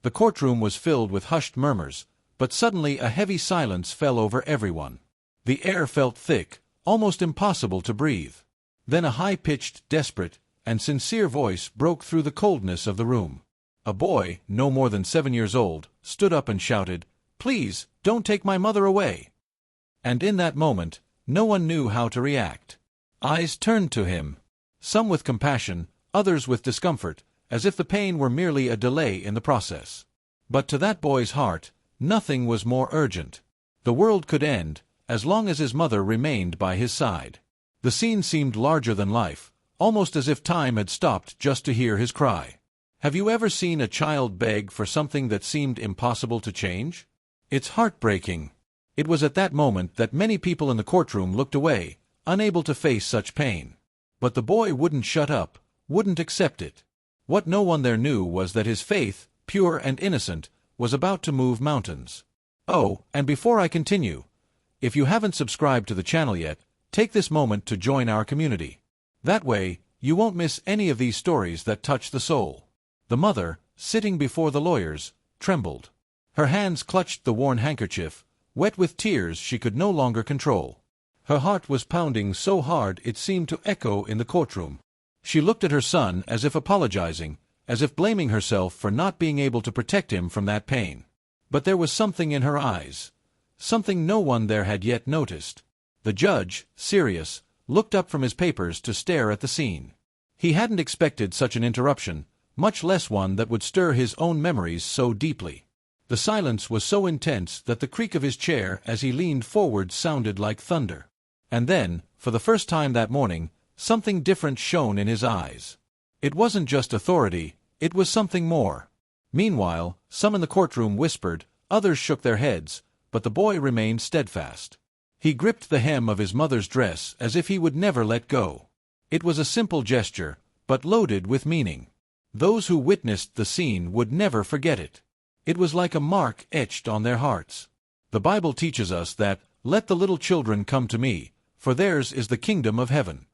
The courtroom was filled with hushed murmurs, but suddenly a heavy silence fell over everyone. The air felt thick, almost impossible to breathe. Then a high-pitched, desperate, and sincere voice broke through the coldness of the room. A boy, no more than 7 years old, stood up and shouted, "Please, don't take my mother away!" And in that moment, no one knew how to react. Eyes turned to him, some with compassion, others with discomfort, as if the pain were merely a delay in the process. But to that boy's heart, nothing was more urgent. The world could end, as long as his mother remained by his side. The scene seemed larger than life, almost as if time had stopped just to hear his cry. Have you ever seen a child beg for something that seemed impossible to change? It's heartbreaking. It was at that moment that many people in the courtroom looked away, unable to face such pain. But the boy wouldn't shut up, wouldn't accept it. What no one there knew was that his faith, pure and innocent, was about to move mountains. Oh, and before I continue, if you haven't subscribed to the channel yet, take this moment to join our community. That way, you won't miss any of these stories that touch the soul. The mother, sitting before the lawyers, trembled. Her hands clutched the worn handkerchief, wet with tears she could no longer control. Her heart was pounding so hard it seemed to echo in the courtroom. She looked at her son as if apologizing, as if blaming herself for not being able to protect him from that pain. But there was something in her eyes, something no one there had yet noticed. The judge, serious, looked up from his papers to stare at the scene. He hadn't expected such an interruption, much less one that would stir his own memories so deeply. The silence was so intense that the creak of his chair as he leaned forward sounded like thunder. And then, for the first time that morning, something different shone in his eyes. It wasn't just authority, it was something more. Meanwhile, some in the courtroom whispered, others shook their heads, but the boy remained steadfast. He gripped the hem of his mother's dress as if he would never let go. It was a simple gesture, but loaded with meaning. Those who witnessed the scene would never forget it. It was like a mark etched on their hearts. The Bible teaches us that, "Let the little children come to me, for theirs is the kingdom of heaven."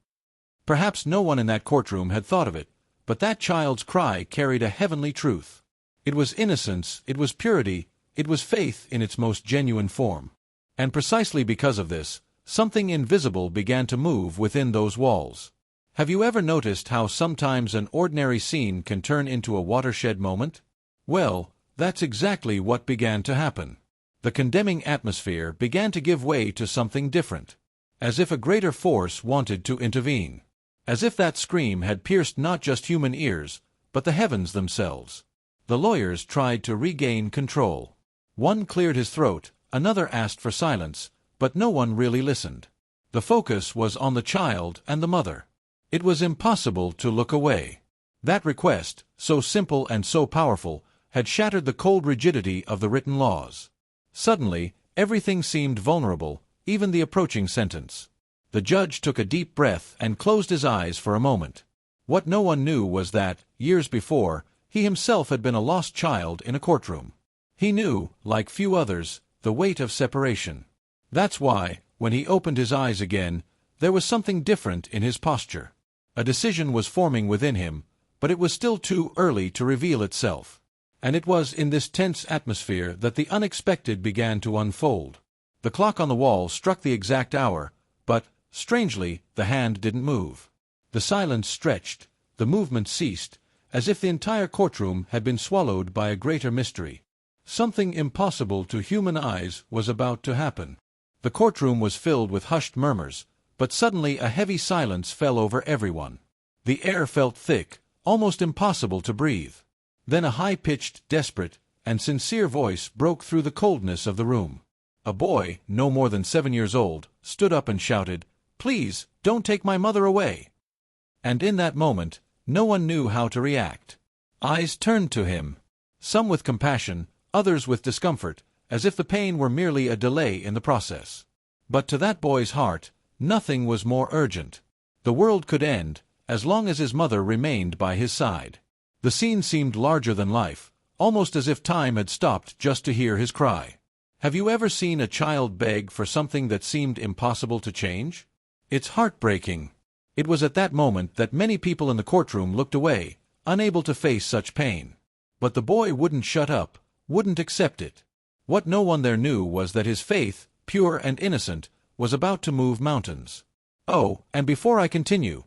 Perhaps no one in that courtroom had thought of it, but that child's cry carried a heavenly truth. It was innocence, it was purity, it was faith in its most genuine form. And precisely because of this, something invisible began to move within those walls. Have you ever noticed how sometimes an ordinary scene can turn into a watershed moment? Well, that's exactly what began to happen. The condemning atmosphere began to give way to something different. As if a greater force wanted to intervene. As if that scream had pierced not just human ears, but the heavens themselves. The lawyers tried to regain control. One cleared his throat, another asked for silence, but no one really listened. The focus was on the child and the mother. It was impossible to look away. That request, so simple and so powerful, had shattered the cold rigidity of the written laws. Suddenly, everything seemed vulnerable, even the approaching sentence. The judge took a deep breath and closed his eyes for a moment. What no one knew was that, years before, he himself had been a lost child in a courtroom. He knew, like few others, the weight of separation. That's why, when he opened his eyes again, there was something different in his posture. A decision was forming within him, but it was still too early to reveal itself. And it was in this tense atmosphere that the unexpected began to unfold. The clock on the wall struck the exact hour, but, strangely, the hand didn't move. The silence stretched, the movement ceased, as if the entire courtroom had been swallowed by a greater mystery. Something impossible to human eyes was about to happen. The courtroom was filled with hushed murmurs, but suddenly a heavy silence fell over everyone. The air felt thick, almost impossible to breathe. Then a high-pitched, desperate, and sincere voice broke through the coldness of the room. A boy, no more than 7 years old, stood up and shouted, "Please, don't take my mother away!" And in that moment, no one knew how to react. Eyes turned to him, some with compassion, others with discomfort, as if the pain were merely a delay in the process. But to that boy's heart, nothing was more urgent. The world could end, as long as his mother remained by his side. The scene seemed larger than life, almost as if time had stopped just to hear his cry. Have you ever seen a child beg for something that seemed impossible to change? It's heartbreaking. It was at that moment that many people in the courtroom looked away, unable to face such pain. But the boy wouldn't shut up, wouldn't accept it. What no one there knew was that his faith, pure and innocent, was about to move mountains. Oh, and before I continue,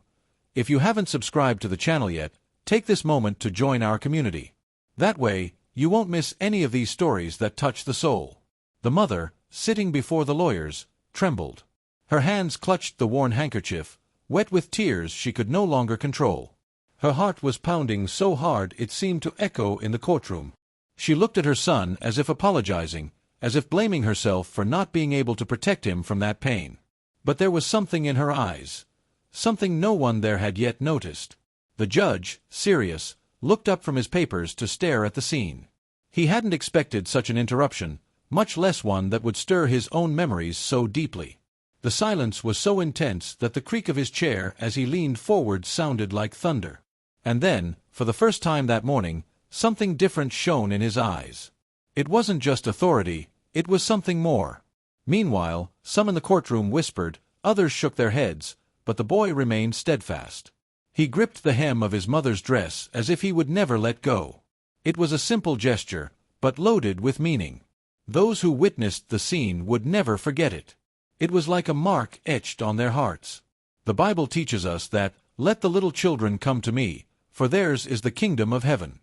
if you haven't subscribed to the channel yet, take this moment to join our community. That way, you won't miss any of these stories that touch the soul. The mother, sitting before the lawyers, trembled. Her hands clutched the worn handkerchief, wet with tears she could no longer control. Her heart was pounding so hard it seemed to echo in the courtroom. She looked at her son as if apologizing, as if blaming herself for not being able to protect him from that pain. But there was something in her eyes, something no one there had yet noticed. The judge, serious, looked up from his papers to stare at the scene. He hadn't expected such an interruption, much less one that would stir his own memories so deeply. The silence was so intense that the creak of his chair as he leaned forward sounded like thunder. And then, for the first time that morning, something different shone in his eyes. It wasn't just authority, it was something more. Meanwhile, some in the courtroom whispered, others shook their heads, but the boy remained steadfast. He gripped the hem of his mother's dress as if he would never let go. It was a simple gesture, but loaded with meaning. Those who witnessed the scene would never forget it. It was like a mark etched on their hearts. The Bible teaches us that, "Let the little children come to me, for theirs is the kingdom of heaven."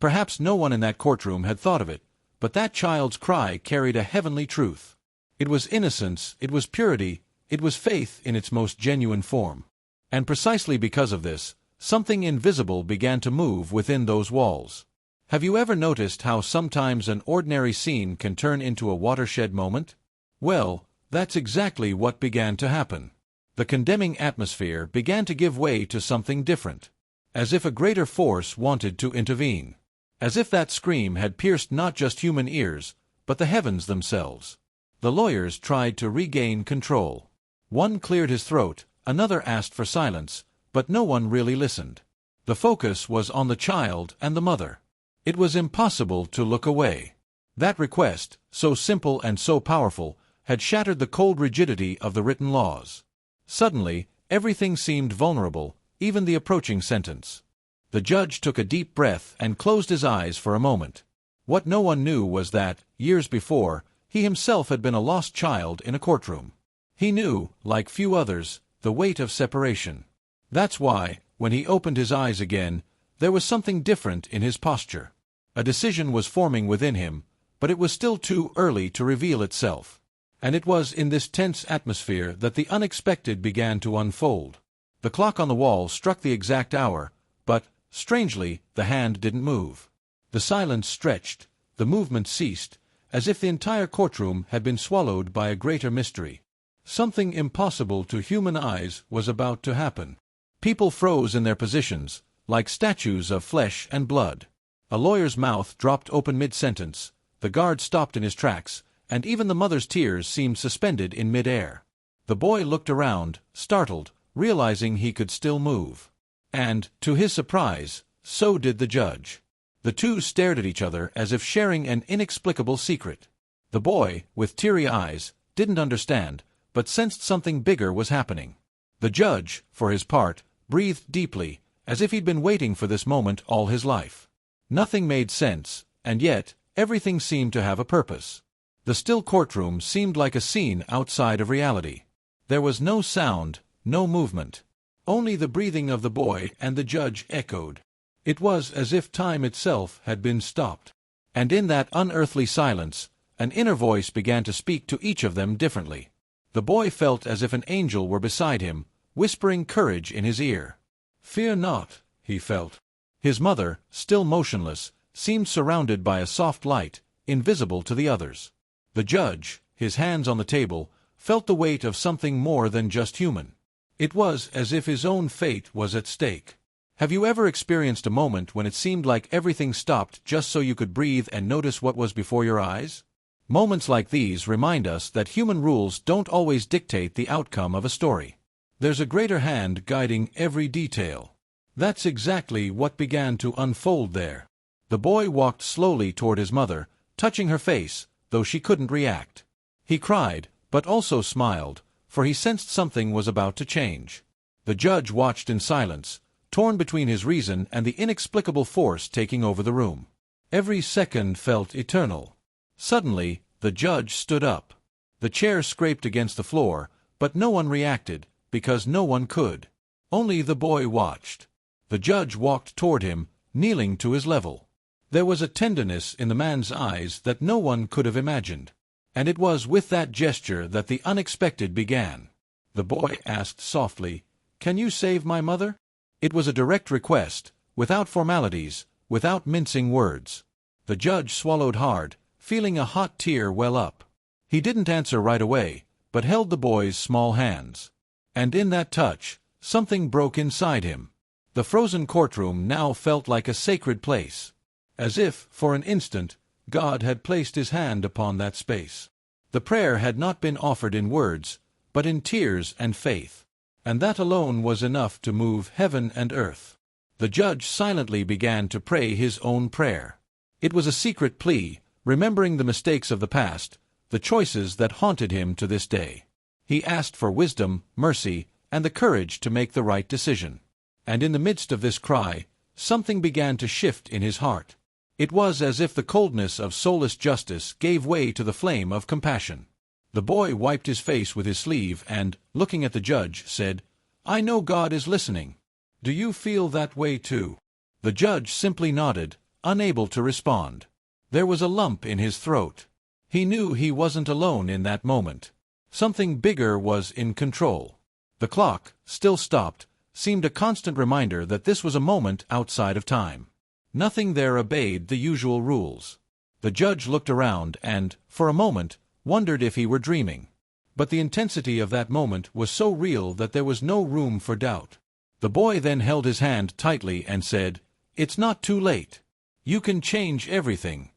Perhaps no one in that courtroom had thought of it, but that child's cry carried a heavenly truth. It was innocence, it was purity, it was faith in its most genuine form. And precisely because of this, something invisible began to move within those walls. Have you ever noticed how sometimes an ordinary scene can turn into a watershed moment? Well, that's exactly what began to happen. The condemning atmosphere began to give way to something different. As if a greater force wanted to intervene. As if that scream had pierced not just human ears, but the heavens themselves. The lawyers tried to regain control. One cleared his throat, another asked for silence, but no one really listened. The focus was on the child and the mother. It was impossible to look away. That request, so simple and so powerful, had shattered the cold rigidity of the written laws. Suddenly, everything seemed vulnerable, even the approaching sentence. The judge took a deep breath and closed his eyes for a moment. What no one knew was that, years before, he himself had been a lost child in a courtroom. He knew, like few others, the weight of separation. That's why, when he opened his eyes again, there was something different in his posture. A decision was forming within him, but it was still too early to reveal itself. And it was in this tense atmosphere that the unexpected began to unfold. The clock on the wall struck the exact hour, but, strangely, the hand didn't move. The silence stretched, the movement ceased, as if the entire courtroom had been swallowed by a greater mystery. Something impossible to human eyes was about to happen. People froze in their positions, like statues of flesh and blood. A lawyer's mouth dropped open mid-sentence, the guard stopped in his tracks, and even the mother's tears seemed suspended in mid-air. The boy looked around, startled, realizing he could still move. And, to his surprise, so did the judge. The two stared at each other as if sharing an inexplicable secret. The boy, with teary eyes, didn't understand, but sensed something bigger was happening. The judge, for his part, breathed deeply, as if he'd been waiting for this moment all his life. Nothing made sense, and yet, everything seemed to have a purpose. The still courtroom seemed like a scene outside of reality. There was no sound, no movement. Only the breathing of the boy and the judge echoed. It was as if time itself had been stopped. And in that unearthly silence, an inner voice began to speak to each of them differently. The boy felt as if an angel were beside him, whispering courage in his ear. "Fear not," he felt. His mother, still motionless, seemed surrounded by a soft light, invisible to the others. The judge, his hands on the table, felt the weight of something more than just human. It was as if his own fate was at stake. Have you ever experienced a moment when it seemed like everything stopped just so you could breathe and notice what was before your eyes? Moments like these remind us that human rules don't always dictate the outcome of a story. There's a greater hand guiding every detail. That's exactly what began to unfold there. The boy walked slowly toward his mother, touching her face, though she couldn't react. He cried, but also smiled, for he sensed something was about to change. The judge watched in silence, torn between his reason and the inexplicable force taking over the room. Every second felt eternal. Suddenly, the judge stood up. The chair scraped against the floor, but no one reacted, because no one could. Only the boy watched. The judge walked toward him, kneeling to his level. There was a tenderness in the man's eyes that no one could have imagined. And it was with that gesture that the unexpected began. The boy asked softly, "Can you save my mother?" It was a direct request, without formalities, without mincing words. The judge swallowed hard, feeling a hot tear well up. He didn't answer right away, but held the boy's small hands. And in that touch, something broke inside him. The frozen courtroom now felt like a sacred place. As if, for an instant, God had placed his hand upon that space. The prayer had not been offered in words, but in tears and faith. And that alone was enough to move heaven and earth. The judge silently began to pray his own prayer. It was a secret plea, remembering the mistakes of the past, the choices that haunted him to this day. He asked for wisdom, mercy, and the courage to make the right decision. And in the midst of this cry, something began to shift in his heart. It was as if the coldness of soulless justice gave way to the flame of compassion. The boy wiped his face with his sleeve and, looking at the judge, said, "I know God is listening. Do you feel that way too?" The judge simply nodded, unable to respond. There was a lump in his throat. He knew he wasn't alone in that moment. Something bigger was in control. The clock, still stopped, seemed a constant reminder that this was a moment outside of time. Nothing there obeyed the usual rules. The judge looked around and, for a moment, wondered if he were dreaming. But the intensity of that moment was so real that there was no room for doubt. The boy then held his hand tightly and said, "It's not too late. You can change everything."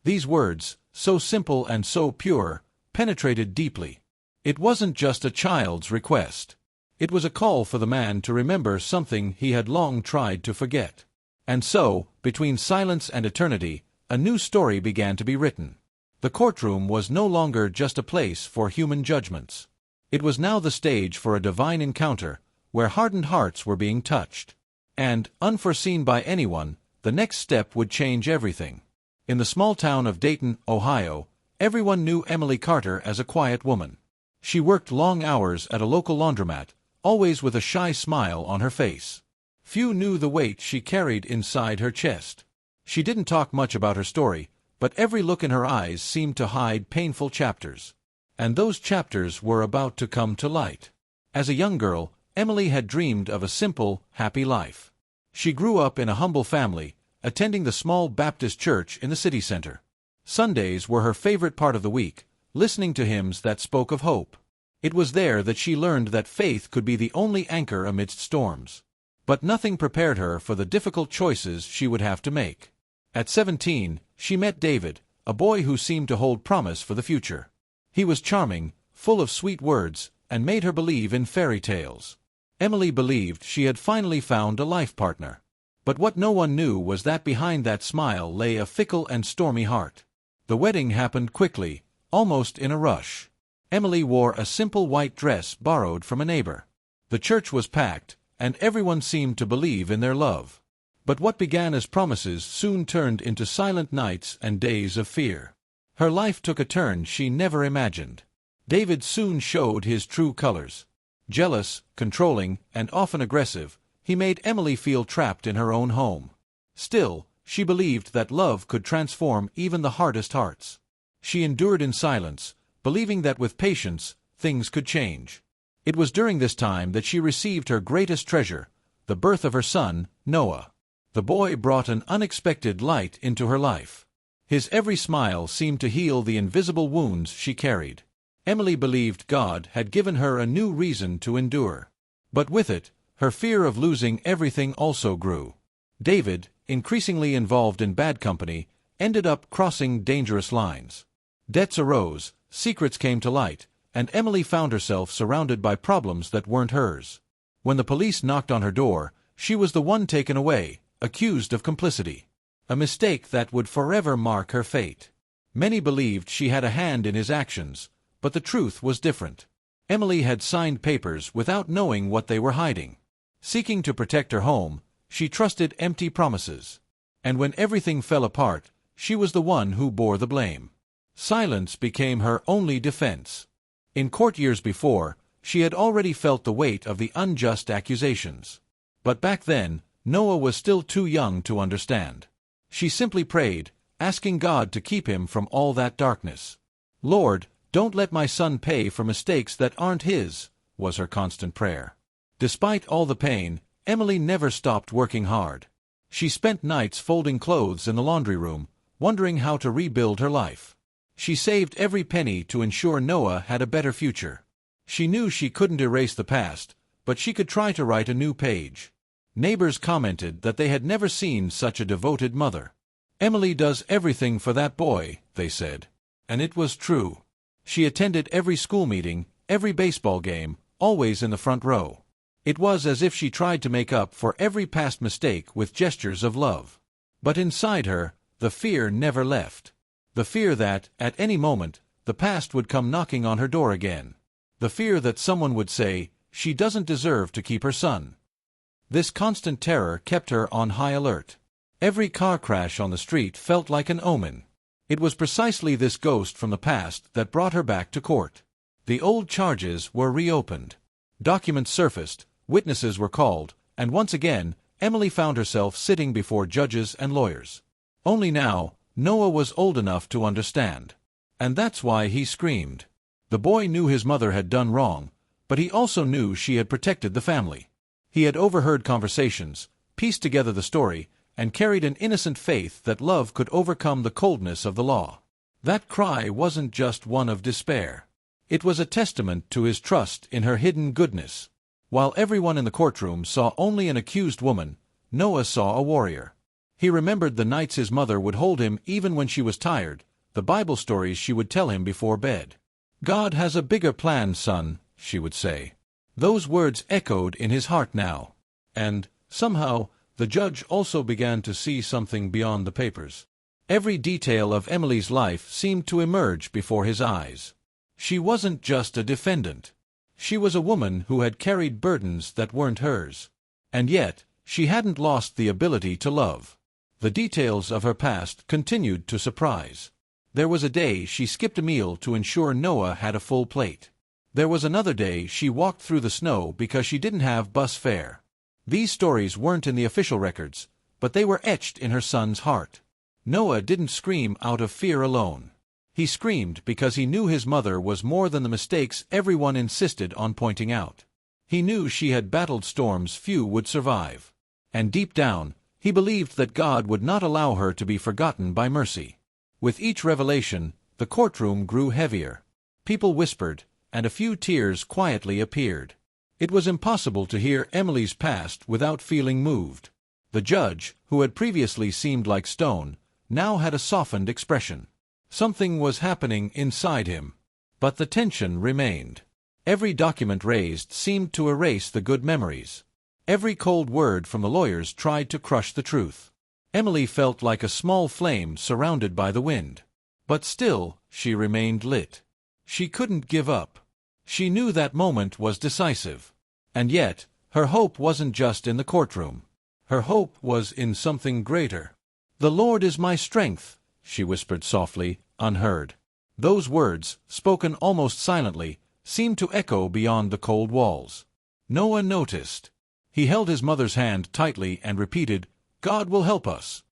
These words, so simple and so pure, penetrated deeply. It wasn't just a child's request. It was a call for the man to remember something he had long tried to forget. And so, between silence and eternity, a new story began to be written. The courtroom was no longer just a place for human judgments. It was now the stage for a divine encounter, where hardened hearts were being touched. And, unforeseen by anyone, the next step would change everything. In the small town of Dayton, Ohio, everyone knew Emily Carter as a quiet woman. She worked long hours at a local laundromat, always with a shy smile on her face. Few knew the weight she carried inside her chest. She didn't talk much about her story, but every look in her eyes seemed to hide painful chapters. And those chapters were about to come to light. As a young girl, Emily had dreamed of a simple, happy life. She grew up in a humble family, attending the small Baptist church in the city center. Sundays were her favorite part of the week, listening to hymns that spoke of hope. It was there that she learned that faith could be the only anchor amidst storms. But nothing prepared her for the difficult choices she would have to make. At 17, she met David, a boy who seemed to hold promise for the future. He was charming, full of sweet words, and made her believe in fairy tales. Emily believed she had finally found a life partner. But what no one knew was that behind that smile lay a fickle and stormy heart. The wedding happened quickly, almost in a rush. Emily wore a simple white dress borrowed from a neighbor. The church was packed, and everyone seemed to believe in their love. But what began as promises soon turned into silent nights and days of fear. Her life took a turn she never imagined. David soon showed his true colors. Jealous, controlling, and often aggressive, he made Emily feel trapped in her own home. Still, she believed that love could transform even the hardest hearts. She endured in silence, believing that with patience, things could change. It was during this time that she received her greatest treasure, the birth of her son, Noah. The boy brought an unexpected light into her life. His every smile seemed to heal the invisible wounds she carried. Emily believed God had given her a new reason to endure. But with it, her fear of losing everything also grew. David, increasingly involved in bad company, ended up crossing dangerous lines. Debts arose, secrets came to light, and Emily found herself surrounded by problems that weren't hers. When the police knocked on her door, she was the one taken away, accused of complicity. A mistake that would forever mark her fate. Many believed she had a hand in his actions, but the truth was different. Emily had signed papers without knowing what they were hiding. Seeking to protect her home, she trusted empty promises. And when everything fell apart, she was the one who bore the blame. Silence became her only defense. In court years before, she had already felt the weight of the unjust accusations. But back then, Noah was still too young to understand. She simply prayed, asking God to keep him from all that darkness. "Lord, don't let my son pay for mistakes that aren't his," was her constant prayer. Despite all the pain, Emily never stopped working hard. She spent nights folding clothes in the laundry room, wondering how to rebuild her life. She saved every penny to ensure Noah had a better future. She knew she couldn't erase the past, but she could try to write a new page. Neighbors commented that they had never seen such a devoted mother. "Emily does everything for that boy," they said. And it was true. She attended every school meeting, every baseball game, always in the front row. It was as if she tried to make up for every past mistake with gestures of love. But inside her, the fear never left. The fear that, at any moment, the past would come knocking on her door again. The fear that someone would say, "She doesn't deserve to keep her son." This constant terror kept her on high alert. Every car crash on the street felt like an omen. It was precisely this ghost from the past that brought her back to court. The old charges were reopened. Documents surfaced, witnesses were called, and once again, Emily found herself sitting before judges and lawyers. Only now, Noah was old enough to understand. And that's why he screamed. The boy knew his mother had done wrong, but he also knew she had protected the family. He had overheard conversations, pieced together the story, and carried an innocent faith that love could overcome the coldness of the law. That cry wasn't just one of despair. It was a testament to his trust in her hidden goodness. While everyone in the courtroom saw only an accused woman, Noah saw a warrior. He remembered the nights his mother would hold him even when she was tired, the Bible stories she would tell him before bed. "God has a bigger plan, son," she would say. Those words echoed in his heart now. And, somehow, the judge also began to see something beyond the papers. Every detail of Emily's life seemed to emerge before his eyes. She wasn't just a defendant. She was a woman who had carried burdens that weren't hers. And yet, she hadn't lost the ability to love. The details of her past continued to surprise. There was a day she skipped a meal to ensure Noah had a full plate. There was another day she walked through the snow because she didn't have bus fare. These stories weren't in the official records, but they were etched in her son's heart. Noah didn't scream out of fear alone. He screamed because he knew his mother was more than the mistakes everyone insisted on pointing out. He knew she had battled storms few would survive. And deep down, he believed that God would not allow her to be forgotten by mercy. With each revelation, the courtroom grew heavier. People whispered, and a few tears quietly appeared. It was impossible to hear Emily's past without feeling moved. The judge, who had previously seemed like stone, now had a softened expression. Something was happening inside him. But the tension remained. Every document raised seemed to erase the good memories. Every cold word from the lawyers tried to crush the truth. Emily felt like a small flame surrounded by the wind. But still, she remained lit. She couldn't give up. She knew that moment was decisive. And yet, her hope wasn't just in the courtroom. Her hope was in something greater. "The Lord is my strength," she whispered softly, unheard. Those words, spoken almost silently, seemed to echo beyond the cold walls. Noah noticed. He held his mother's hand tightly and repeated, "God will help us."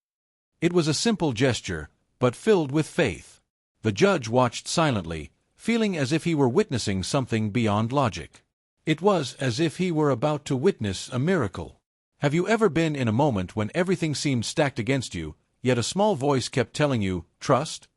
It was a simple gesture, but filled with faith. The judge watched silently, feeling as if he were witnessing something beyond logic. It was as if he were about to witness a miracle. Have you ever been in a moment when everything seemed stacked against you, yet a small voice kept telling you, "Trust"?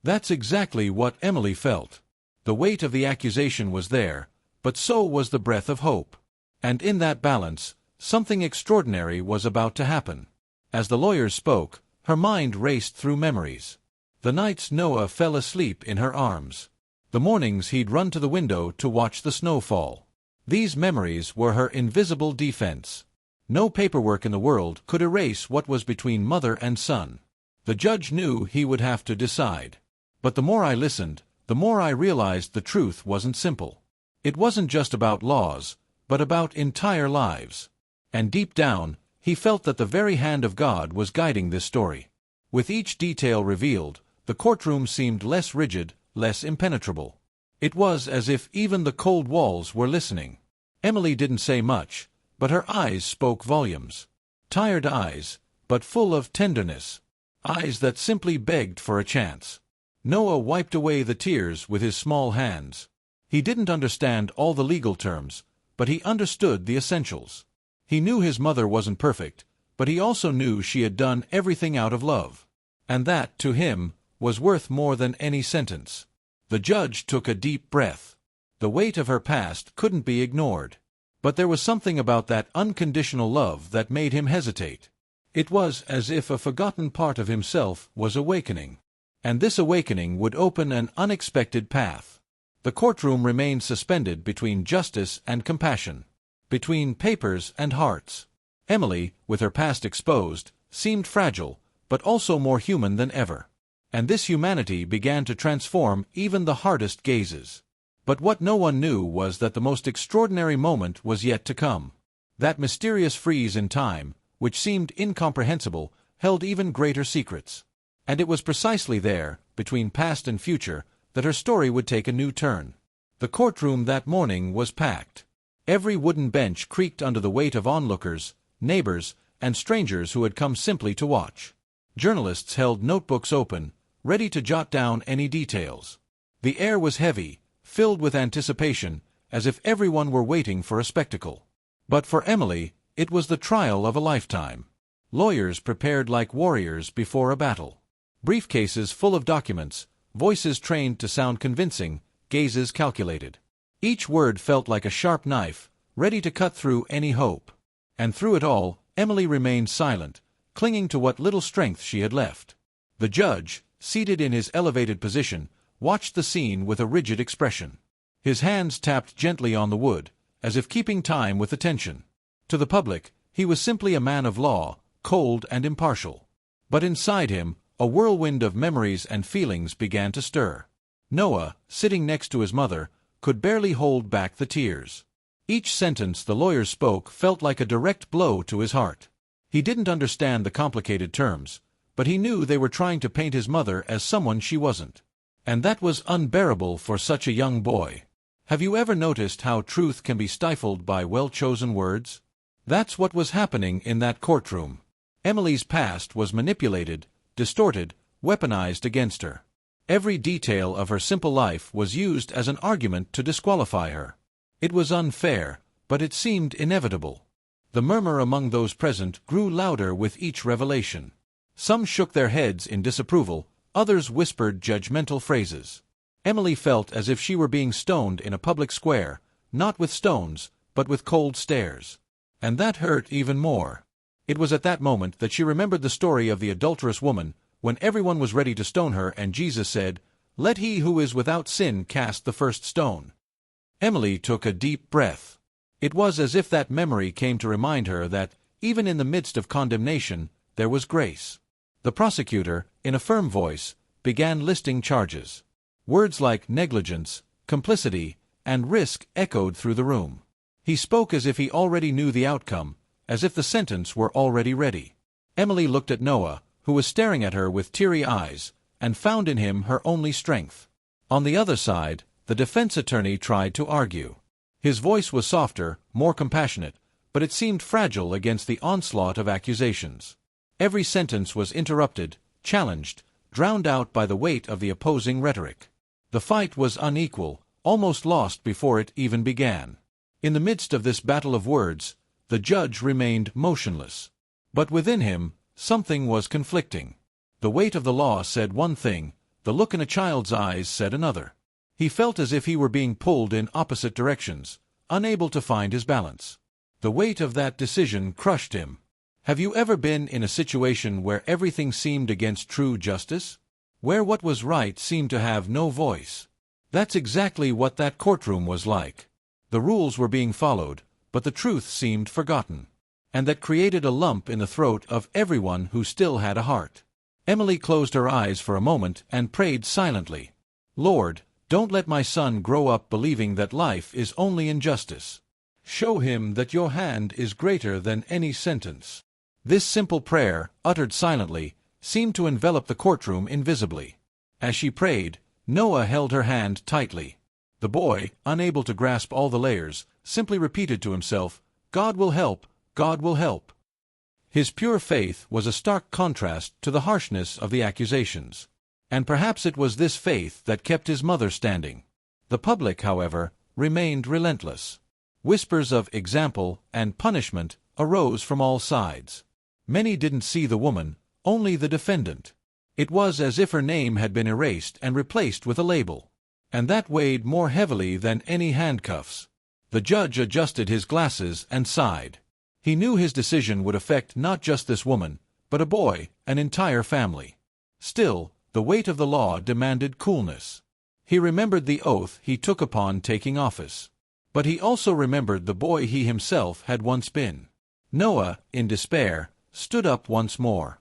That's exactly what Emily felt. The weight of the accusation was there, but so was the breath of hope. And in that balance, something extraordinary was about to happen. As the lawyers spoke, her mind raced through memories. The nights Noah fell asleep in her arms. The mornings he'd run to the window to watch the snow fall. These memories were her invisible defense. No paperwork in the world could erase what was between mother and son. The judge knew he would have to decide. But the more I listened, the more I realized the truth wasn't simple. It wasn't just about laws, but about entire lives. And deep down, He felt that the very hand of God was guiding this story. With each detail revealed, the courtroom seemed less rigid, less impenetrable. It was as if even the cold walls were listening. Emily didn't say much, but her eyes spoke volumes. Tired eyes, but full of tenderness. Eyes that simply begged for a chance. Noah wiped away the tears with his small hands. He didn't understand all the legal terms, but he understood the essentials. He knew his mother wasn't perfect, but he also knew she had done everything out of love. And that, to him, was worth more than any sentence. The judge took a deep breath. The weight of her past couldn't be ignored. But there was something about that unconditional love that made him hesitate. It was as if a forgotten part of himself was awakening. And this awakening would open an unexpected path. The courtroom remained suspended between justice and compassion. Between papers and hearts. Emily, with her past exposed, seemed fragile, but also more human than ever. And this humanity began to transform even the hardest gazes. But what no one knew was that the most extraordinary moment was yet to come. That mysterious freeze in time, which seemed incomprehensible, held even greater secrets. And it was precisely there, between past and future, that her story would take a new turn. The courtroom that morning was packed. Every wooden bench creaked under the weight of onlookers, neighbors, and strangers who had come simply to watch. Journalists held notebooks open, ready to jot down any details. The air was heavy, filled with anticipation, as if everyone were waiting for a spectacle. But for Emily, it was the trial of a lifetime. Lawyers prepared like warriors before a battle. Briefcases full of documents, voices trained to sound convincing, gazes calculated. Each word felt like a sharp knife, ready to cut through any hope. And through it all, Emily remained silent, clinging to what little strength she had left. The judge, seated in his elevated position, watched the scene with a rigid expression. His hands tapped gently on the wood, as if keeping time with the tension. To the public, he was simply a man of law, cold and impartial. But inside him, a whirlwind of memories and feelings began to stir. Noah, sitting next to his mother, could barely hold back the tears. Each sentence the lawyer spoke felt like a direct blow to his heart. He didn't understand the complicated terms, but he knew they were trying to paint his mother as someone she wasn't. And that was unbearable for such a young boy. Have you ever noticed how truth can be stifled by well-chosen words? That's what was happening in that courtroom. Emily's past was manipulated, distorted, weaponized against her. Every detail of her simple life was used as an argument to disqualify her. It was unfair, but it seemed inevitable. The murmur among those present grew louder with each revelation. Some shook their heads in disapproval, others whispered judgmental phrases. Emily felt as if she were being stoned in a public square, not with stones, but with cold stares. And that hurt even more. It was at that moment that she remembered the story of the adulterous woman, when everyone was ready to stone her and Jesus said, "Let he who is without sin cast the first stone." Emily took a deep breath. It was as if that memory came to remind her that, even in the midst of condemnation, there was grace. The prosecutor, in a firm voice, began listing charges. Words like negligence, complicity, and risk echoed through the room. He spoke as if he already knew the outcome, as if the sentence were already ready. Emily looked at Noah, who was staring at her with teary eyes, and found in him her only strength. On the other side, the defense attorney tried to argue. His voice was softer, more compassionate, but it seemed fragile against the onslaught of accusations. Every sentence was interrupted, challenged, drowned out by the weight of the opposing rhetoric. The fight was unequal, almost lost before it even began. In the midst of this battle of words, the judge remained motionless. But within him, something was conflicting. The weight of the law said one thing, the look in a child's eyes said another. He felt as if he were being pulled in opposite directions, unable to find his balance. The weight of that decision crushed him. Have you ever been in a situation where everything seemed against true justice? Where what was right seemed to have no voice? That's exactly what that courtroom was like. The rules were being followed, but the truth seemed forgotten. And that created a lump in the throat of everyone who still had a heart. Emily closed her eyes for a moment and prayed silently. Lord, don't let my son grow up believing that life is only injustice. Show him that your hand is greater than any sentence. This simple prayer, uttered silently, seemed to envelop the courtroom invisibly. As she prayed, Noah held her hand tightly. The boy, unable to grasp all the layers, simply repeated to himself, "God will help, God will help." His pure faith was a stark contrast to the harshness of the accusations. And perhaps it was this faith that kept his mother standing. The public, however, remained relentless. Whispers of example and punishment arose from all sides. Many didn't see the woman, only the defendant. It was as if her name had been erased and replaced with a label. And that weighed more heavily than any handcuffs. The judge adjusted his glasses and sighed. He knew his decision would affect not just this woman, but a boy, an entire family. Still, the weight of the law demanded coolness. He remembered the oath he took upon taking office. But he also remembered the boy he himself had once been. Noah, in despair, stood up once more.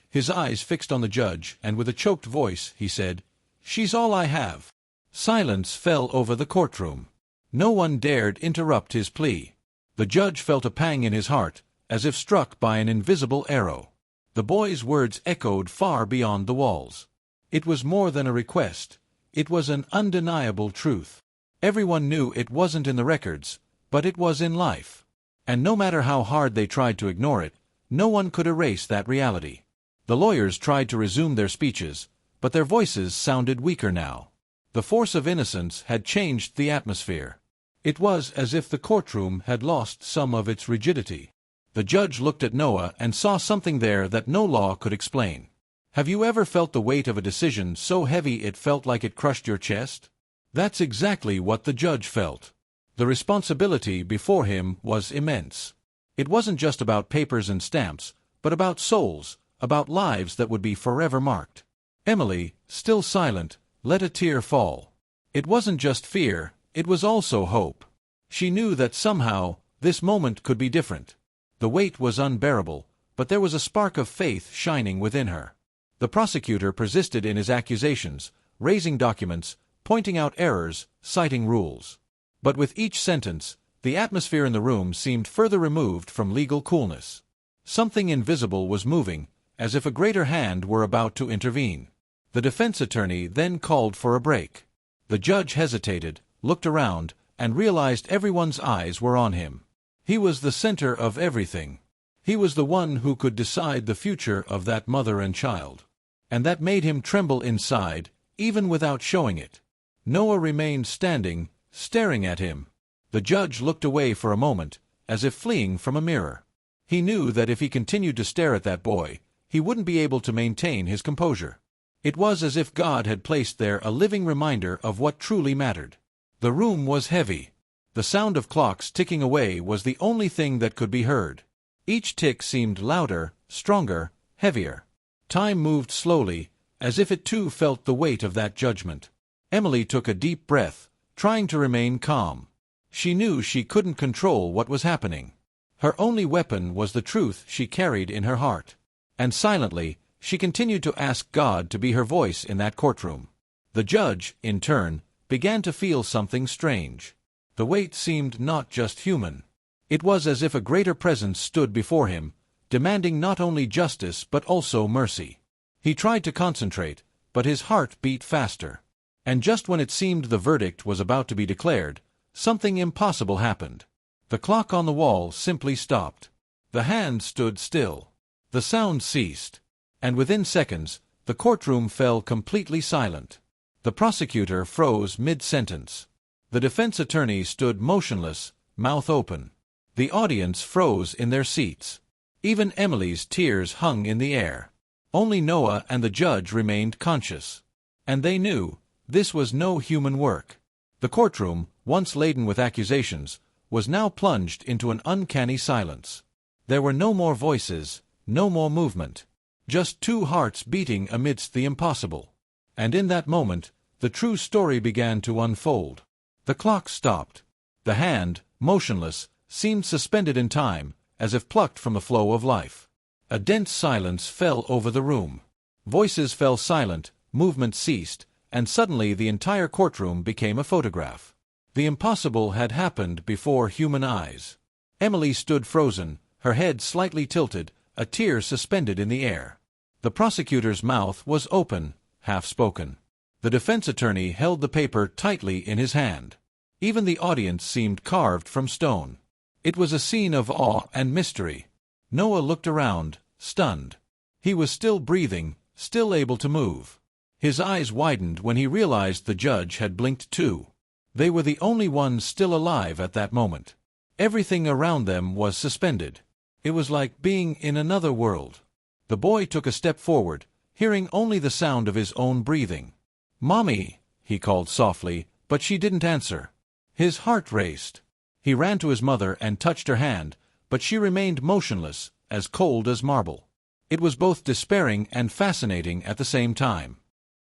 His eyes fixed on the judge, and with a choked voice, he said, "She's all I have." Silence fell over the courtroom. No one dared interrupt his plea. The judge felt a pang in his heart, as if struck by an invisible arrow. The boy's words echoed far beyond the walls. It was more than a request. It was an undeniable truth. Everyone knew it wasn't in the records, but it was in life. And no matter how hard they tried to ignore it, no one could erase that reality. The lawyers tried to resume their speeches, but their voices sounded weaker now. The force of innocence had changed the atmosphere. It was as if the courtroom had lost some of its rigidity. The judge looked at Noah and saw something there that no law could explain. Have you ever felt the weight of a decision so heavy it felt like it crushed your chest? That's exactly what the judge felt. The responsibility before him was immense. It wasn't just about papers and stamps, but about souls, about lives that would be forever marked. Emily, still silent, let a tear fall. It wasn't just fear, it was also hope. She knew that somehow, this moment could be different. The weight was unbearable, but there was a spark of faith shining within her. The prosecutor persisted in his accusations, raising documents, pointing out errors, citing rules. But with each sentence, the atmosphere in the room seemed further removed from legal coolness. Something invisible was moving, as if a greater hand were about to intervene. The defense attorney then called for a break. The judge hesitated, looked around, and realized everyone's eyes were on him. He was the center of everything. He was the one who could decide the future of that mother and child. And that made him tremble inside, even without showing it. Noah remained standing, staring at him. The judge looked away for a moment, as if fleeing from a mirror. He knew that if he continued to stare at that boy, he wouldn't be able to maintain his composure. It was as if God had placed there a living reminder of what truly mattered. The room was heavy. The sound of clocks ticking away was the only thing that could be heard. Each tick seemed louder, stronger, heavier. Time moved slowly, as if it too felt the weight of that judgment. Emily took a deep breath, trying to remain calm. She knew she couldn't control what was happening. Her only weapon was the truth she carried in her heart. And silently, she continued to ask God to be her voice in that courtroom. The judge, in turn, began to feel something strange. The weight seemed not just human. It was as if a greater presence stood before him, demanding not only justice but also mercy. He tried to concentrate, but his heart beat faster. And just when it seemed the verdict was about to be declared, something impossible happened. The clock on the wall simply stopped. The hand stood still. The sound ceased. And within seconds, the courtroom fell completely silent. The prosecutor froze mid-sentence. The defense attorney stood motionless, mouth open. The audience froze in their seats. Even Emily's tears hung in the air. Only Noah and the judge remained conscious. And they knew, this was no human work. The courtroom, once laden with accusations, was now plunged into an uncanny silence. There were no more voices, no more movement. Just two hearts beating amidst the impossible. And in that moment, the true story began to unfold. The clock stopped. The hand, motionless, seemed suspended in time, as if plucked from the flow of life. A dense silence fell over the room. Voices fell silent, movement ceased, and suddenly the entire courtroom became a photograph. The impossible had happened before human eyes. Emily stood frozen, her head slightly tilted, a tear suspended in the air. The prosecutor's mouth was open, half-spoken. The defense attorney held the paper tightly in his hand. Even the audience seemed carved from stone. It was a scene of awe and mystery. Noah looked around, stunned. He was still breathing, still able to move. His eyes widened when he realized the judge had blinked too. They were the only ones still alive at that moment. Everything around them was suspended. It was like being in another world. The boy took a step forward, hearing only the sound of his own breathing. "Mommy," he called softly, but she didn't answer. His heart raced. He ran to his mother and touched her hand, but she remained motionless, as cold as marble. It was both despairing and fascinating at the same time.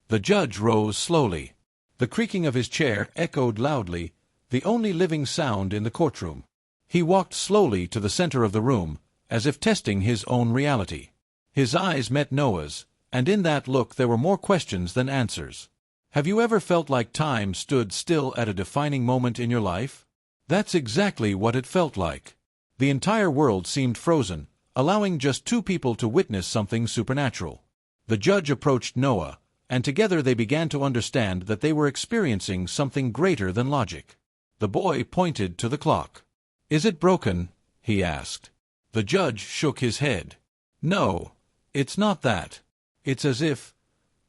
The judge rose slowly. The creaking of his chair echoed loudly, the only living sound in the courtroom. He walked slowly to the center of the room, as if testing his own reality. His eyes met Noah's, and in that look there were more questions than answers. Have you ever felt like time stood still at a defining moment in your life? That's exactly what it felt like. The entire world seemed frozen, allowing just two people to witness something supernatural. The judge approached Noah, and together they began to understand that they were experiencing something greater than logic. The boy pointed to the clock. "Is it broken?" he asked. The judge shook his head. "No, it's not that. It's as if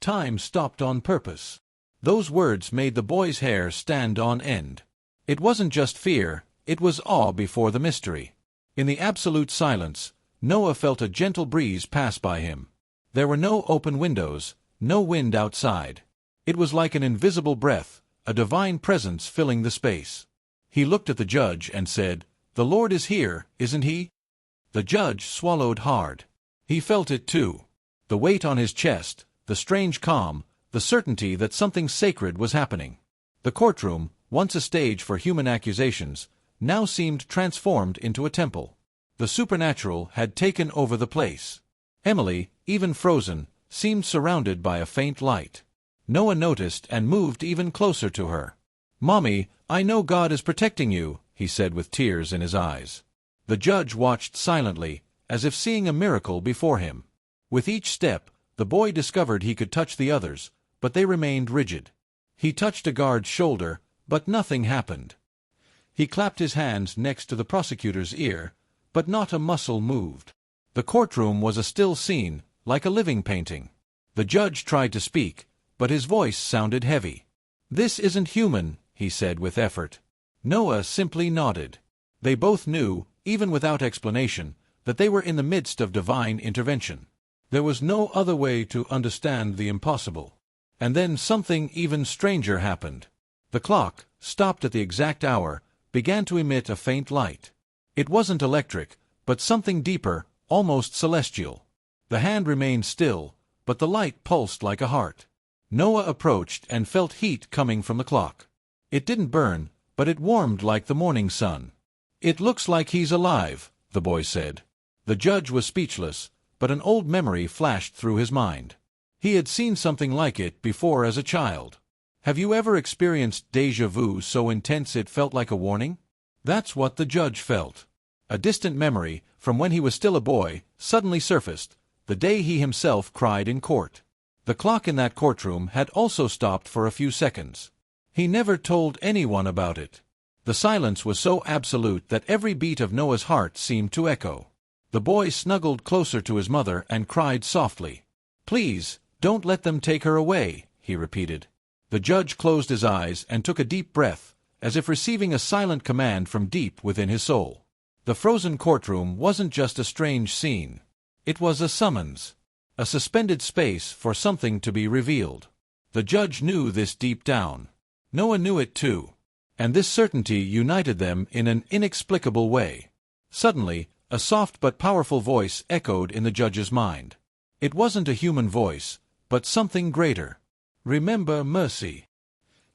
time stopped on purpose." Those words made the boy's hair stand on end. It wasn't just fear, it was awe before the mystery. In the absolute silence, Noah felt a gentle breeze pass by him. There were no open windows, no wind outside. It was like an invisible breath, a divine presence filling the space. He looked at the judge and said, "The Lord is here, isn't he?" The judge swallowed hard. He felt it too. The weight on his chest, the strange calm, the certainty that something sacred was happening. The courtroom, once a stage for human accusations, now seemed transformed into a temple. The supernatural had taken over the place. Emily, even frozen, seemed surrounded by a faint light. Noah noticed and moved even closer to her. "Mommy, I know God is protecting you," he said with tears in his eyes. The judge watched silently, as if seeing a miracle before him. With each step, the boy discovered he could touch the others, but they remained rigid. He touched a guard's shoulder, but nothing happened. He clapped his hands next to the prosecutor's ear, but not a muscle moved. The courtroom was a still scene, like a living painting. The judge tried to speak, but his voice sounded heavy. "This isn't human," he said with effort. Noah simply nodded. They both knew, even without explanation, that they were in the midst of divine intervention. There was no other way to understand the impossible. And then something even stranger happened. The clock, stopped at the exact hour, began to emit a faint light. It wasn't electric, but something deeper, almost celestial. The hand remained still, but the light pulsed like a heart. Noah approached and felt heat coming from the clock. It didn't burn, but it warmed like the morning sun. "It looks like he's alive," the boy said. The judge was speechless, but an old memory flashed through his mind. He had seen something like it before as a child. Have you ever experienced déjà vu so intense it felt like a warning? That's what the judge felt. A distant memory, from when he was still a boy, suddenly surfaced, the day he himself cried in court. The clock in that courtroom had also stopped for a few seconds. He never told anyone about it. The silence was so absolute that every beat of Noah's heart seemed to echo. The boy snuggled closer to his mother and cried softly. "Please, don't let them take her away," he repeated. The judge closed his eyes and took a deep breath, as if receiving a silent command from deep within his soul. The frozen courtroom wasn't just a strange scene. It was a summons, a suspended space for something to be revealed. The judge knew this deep down. Noah knew it too. And this certainty united them in an inexplicable way. Suddenly, a soft but powerful voice echoed in the judge's mind. It wasn't a human voice, but something greater. "Remember mercy."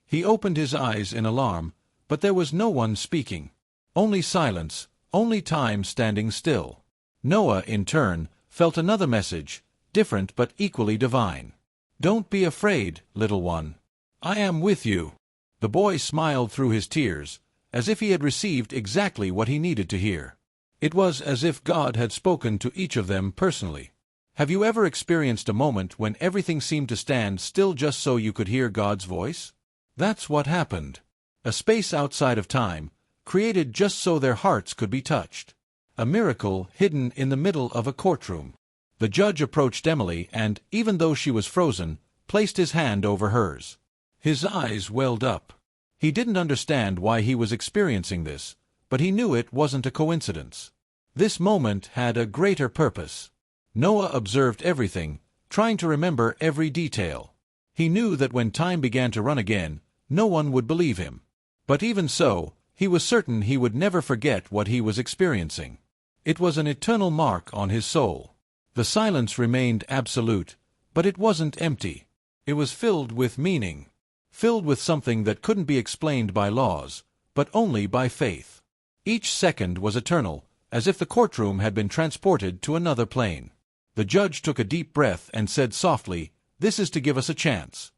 He opened his eyes in alarm, but there was no one speaking. Only silence, only time standing still. Noah, in turn, felt another message, different but equally divine. "Don't be afraid, little one. I am with you." The boy smiled through his tears, as if he had received exactly what he needed to hear. It was as if God had spoken to each of them personally. Have you ever experienced a moment when everything seemed to stand still just so you could hear God's voice? That's what happened. A space outside of time, created just so their hearts could be touched. A miracle hidden in the middle of a courtroom. The judge approached Emily and, even though she was frozen, placed his hand over hers. His eyes welled up. He didn't understand why he was experiencing this, but he knew it wasn't a coincidence. This moment had a greater purpose. Noah observed everything, trying to remember every detail. He knew that when time began to run again, no one would believe him. But even so, he was certain he would never forget what he was experiencing. It was an eternal mark on his soul. The silence remained absolute, but it wasn't empty. It was filled with meaning. Filled with something that couldn't be explained by laws, but only by faith. Each second was eternal, as if the courtroom had been transported to another plane. The judge took a deep breath and said softly, "This is to give us a chance."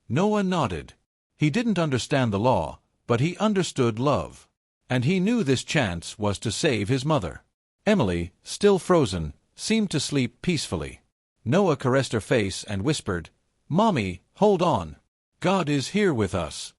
Noah nodded. He didn't understand the law, but he understood love. And he knew this chance was to save his mother. Emily, still frozen, seemed to sleep peacefully. Noah caressed her face and whispered, "Mommy, hold on. God is here with us."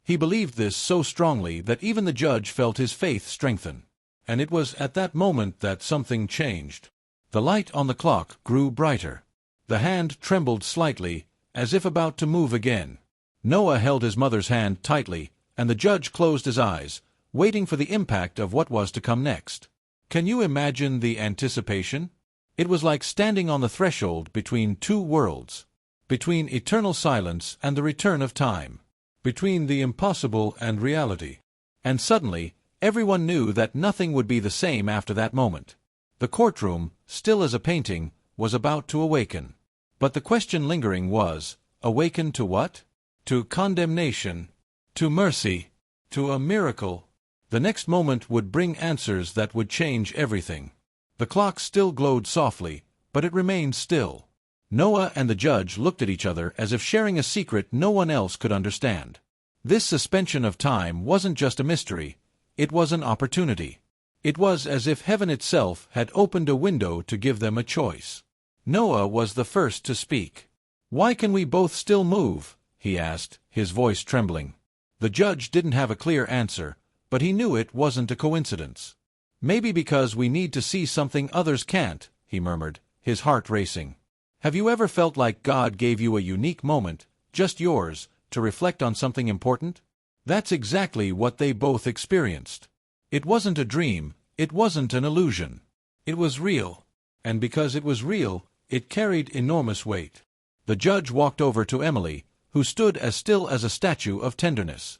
He believed this so strongly that even the judge felt his faith strengthen. And it was at that moment that something changed. The light on the clock grew brighter. The hand trembled slightly, as if about to move again. Noah held his mother's hand tightly, and the judge closed his eyes, waiting for the impact of what was to come next. Can you imagine the anticipation? It was like standing on the threshold between two worlds. Between eternal silence and the return of time. Between the impossible and reality. And suddenly, everyone knew that nothing would be the same after that moment. The courtroom, still as a painting, was about to awaken. But the question lingering was, awaken to what? To condemnation. To mercy. To a miracle. The next moment would bring answers that would change everything. The clock still glowed softly, but it remained still. Noah and the judge looked at each other as if sharing a secret no one else could understand. This suspension of time wasn't just a mystery, it was an opportunity. It was as if heaven itself had opened a window to give them a choice. Noah was the first to speak. "Why can we both still move?" he asked, his voice trembling. The judge didn't have a clear answer, but he knew it wasn't a coincidence. "Maybe because we need to see something others can't," he murmured, his heart racing. Have you ever felt like God gave you a unique moment, just yours, to reflect on something important? That's exactly what they both experienced. It wasn't a dream, it wasn't an illusion. It was real. And because it was real, it carried enormous weight. The judge walked over to Emily, who stood as still as a statue of tenderness.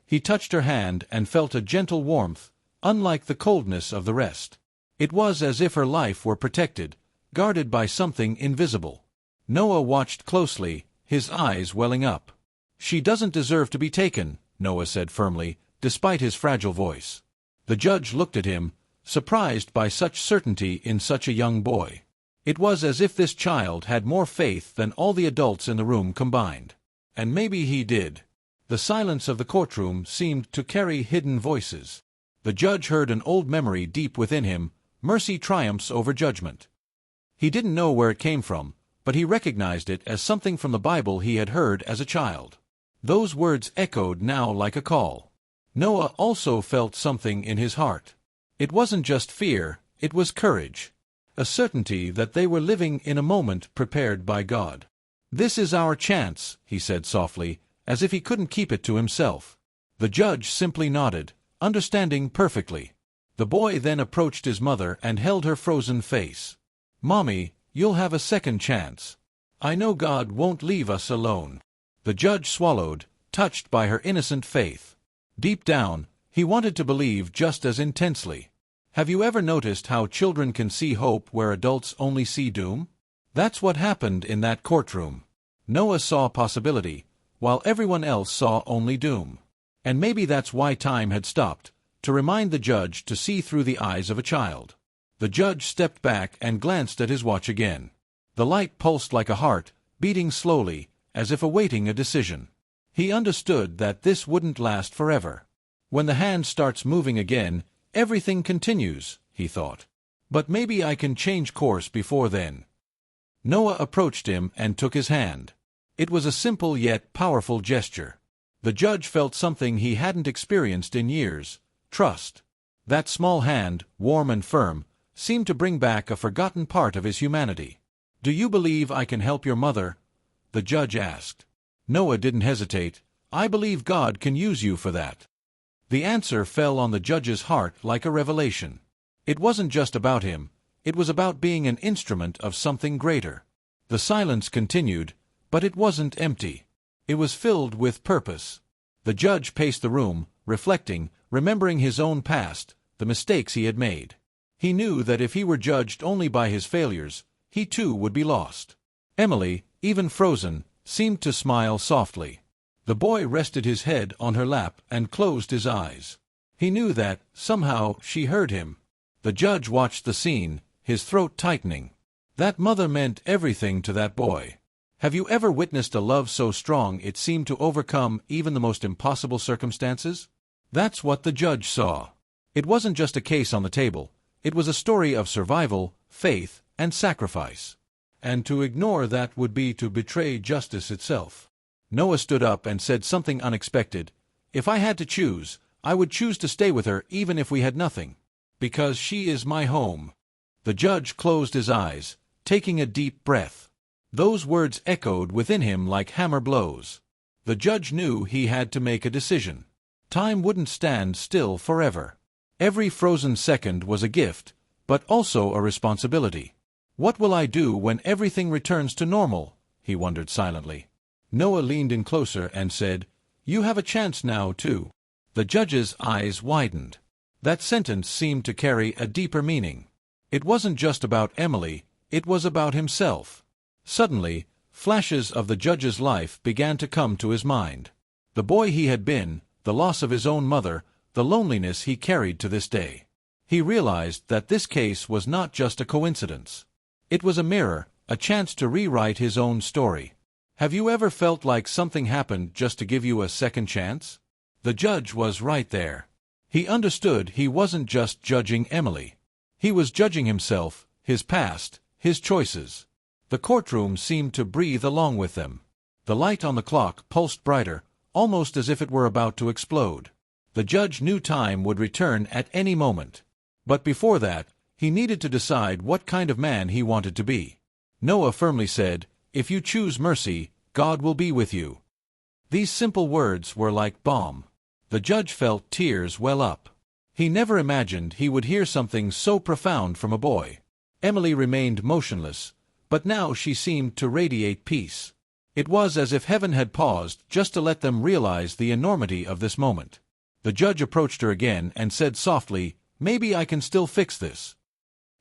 He touched her hand and felt a gentle warmth, unlike the coldness of the rest. It was as if her life were protected, guarded by something invisible. Noah watched closely, his eyes welling up. "She doesn't deserve to be taken," Noah said firmly, despite his fragile voice. The judge looked at him, surprised by such certainty in such a young boy. It was as if this child had more faith than all the adults in the room combined. And maybe he did. The silence of the courtroom seemed to carry hidden voices. The judge heard an old memory deep within him, mercy triumphs over judgment. He didn't know where it came from, but he recognized it as something from the Bible he had heard as a child. Those words echoed now like a call. Noah also felt something in his heart. It wasn't just fear, it was courage. A certainty that they were living in a moment prepared by God. "This is our chance," he said softly, as if he couldn't keep it to himself. The judge simply nodded, understanding perfectly. The boy then approached his mother and held her frozen face. "Mommy, you'll have a second chance. I know God won't leave us alone." The judge swallowed, touched by her innocent faith. Deep down, he wanted to believe just as intensely. Have you ever noticed how children can see hope where adults only see doom? That's what happened in that courtroom. Noah saw possibility, while everyone else saw only doom. And maybe that's why time had stopped, to remind the judge to see through the eyes of a child. The judge stepped back and glanced at his watch again. The light pulsed like a heart, beating slowly, as if awaiting a decision. He understood that this wouldn't last forever. When the hand starts moving again, Everything continues, he thought. But maybe I can change course before then. Noah approached him and took his hand. It was a simple yet powerful gesture. The judge felt something he hadn't experienced in years: trust. That small hand, warm and firm, seemed to bring back a forgotten part of his humanity. "Do you believe I can help your mother?" the judge asked. Noah didn't hesitate. "I believe God can use you for that." The answer fell on the judge's heart like a revelation. It wasn't just about him, it was about being an instrument of something greater. The silence continued, but it wasn't empty. It was filled with purpose. The judge paced the room, reflecting, remembering his own past, the mistakes he had made. He knew that if he were judged only by his failures, he too would be lost. Emily, even frozen, seemed to smile softly. The boy rested his head on her lap and closed his eyes. He knew that, somehow, she heard him. The judge watched the scene, his throat tightening. That mother meant everything to that boy. Have you ever witnessed a love so strong it seemed to overcome even the most impossible circumstances? That's what the judge saw. It wasn't just a case on the table. It was a story of survival, faith, and sacrifice. And to ignore that would be to betray justice itself. Noah stood up and said something unexpected. "If I had to choose, I would choose to stay with her even if we had nothing. Because she is my home." The judge closed his eyes, taking a deep breath. Those words echoed within him like hammer blows. The judge knew he had to make a decision. Time wouldn't stand still forever. Every frozen second was a gift, but also a responsibility. "What will I do when everything returns to normal?" he wondered silently. Noah leaned in closer and said, "You have a chance now, too." The judge's eyes widened. That sentence seemed to carry a deeper meaning. It wasn't just about Emily, it was about himself. Suddenly, flashes of the judge's life began to come to his mind. The boy he had been, the loss of his own mother, the loneliness he carried to this day. He realized that this case was not just a coincidence. It was a mirror, a chance to rewrite his own story. Have you ever felt like something happened just to give you a second chance? The judge was right there. He understood he wasn't just judging Emily. He was judging himself, his past, his choices. The courtroom seemed to breathe along with them. The light on the clock pulsed brighter, almost as if it were about to explode. The judge knew time would return at any moment. But before that, he needed to decide what kind of man he wanted to be. Noah firmly said, "If you choose mercy, God will be with you." These simple words were like balm. The judge felt tears well up. He never imagined he would hear something so profound from a boy. Emily remained motionless, but now she seemed to radiate peace. It was as if heaven had paused just to let them realize the enormity of this moment. The judge approached her again and said softly, "Maybe I can still fix this."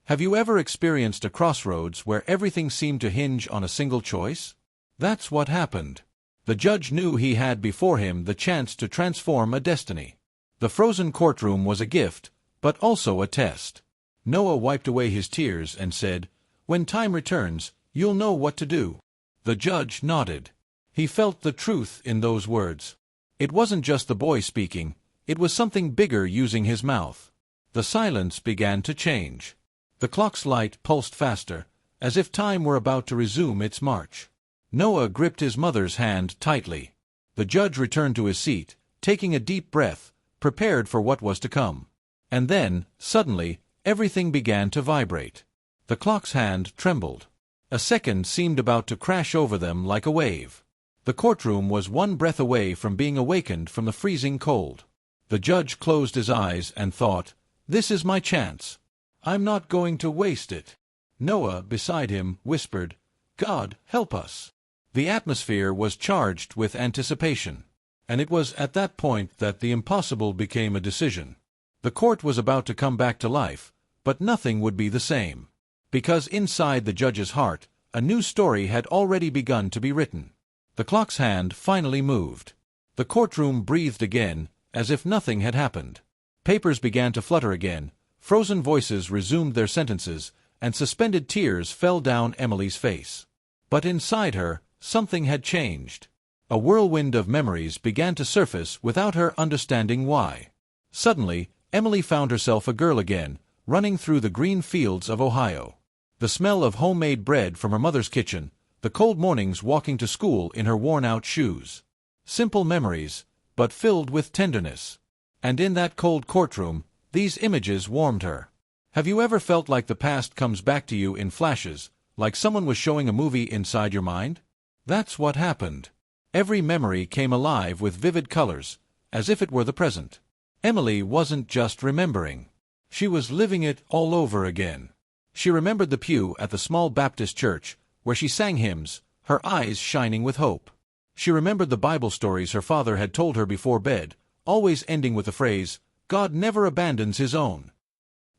Have you ever experienced a crossroads where everything seemed to hinge on a single choice? That's what happened. The judge knew he had before him the chance to transform a destiny. The frozen courtroom was a gift, but also a test. Noah wiped away his tears and said, "When time returns, you'll know what to do." The judge nodded. He felt the truth in those words. It wasn't just the boy speaking, it was something bigger using his mouth. The silence began to change. The clock's light pulsed faster, as if time were about to resume its march. Noah gripped his mother's hand tightly. The judge returned to his seat, taking a deep breath, prepared for what was to come. And then, suddenly, everything began to vibrate. The clock's hand trembled. A second seemed about to crash over them like a wave. The courtroom was one breath away from being awakened from the freezing cold. The judge closed his eyes and thought, "This is my chance. I'm not going to waste it." Noah, beside him, whispered, "God, help us." The atmosphere was charged with anticipation. And it was at that point that the impossible became a decision. The court was about to come back to life, but nothing would be the same. Because inside the judge's heart, a new story had already begun to be written. The clock's hand finally moved. The courtroom breathed again, as if nothing had happened. Papers began to flutter again, frozen voices resumed their sentences, and suspended tears fell down Emily's face. But inside her, something had changed. A whirlwind of memories began to surface without her understanding why. Suddenly, Emily found herself a girl again, running through the green fields of Ohio. The smell of homemade bread from her mother's kitchen, the cold mornings walking to school in her worn-out shoes. Simple memories, but filled with tenderness. And in that cold courtroom, these images warmed her. Have you ever felt like the past comes back to you in flashes, like someone was showing a movie inside your mind? That's what happened. Every memory came alive with vivid colors, as if it were the present. Emily wasn't just remembering. She was living it all over again. She remembered the pew at the small Baptist church, where she sang hymns, her eyes shining with hope. She remembered the Bible stories her father had told her before bed, always ending with the phrase, "God never abandons his own."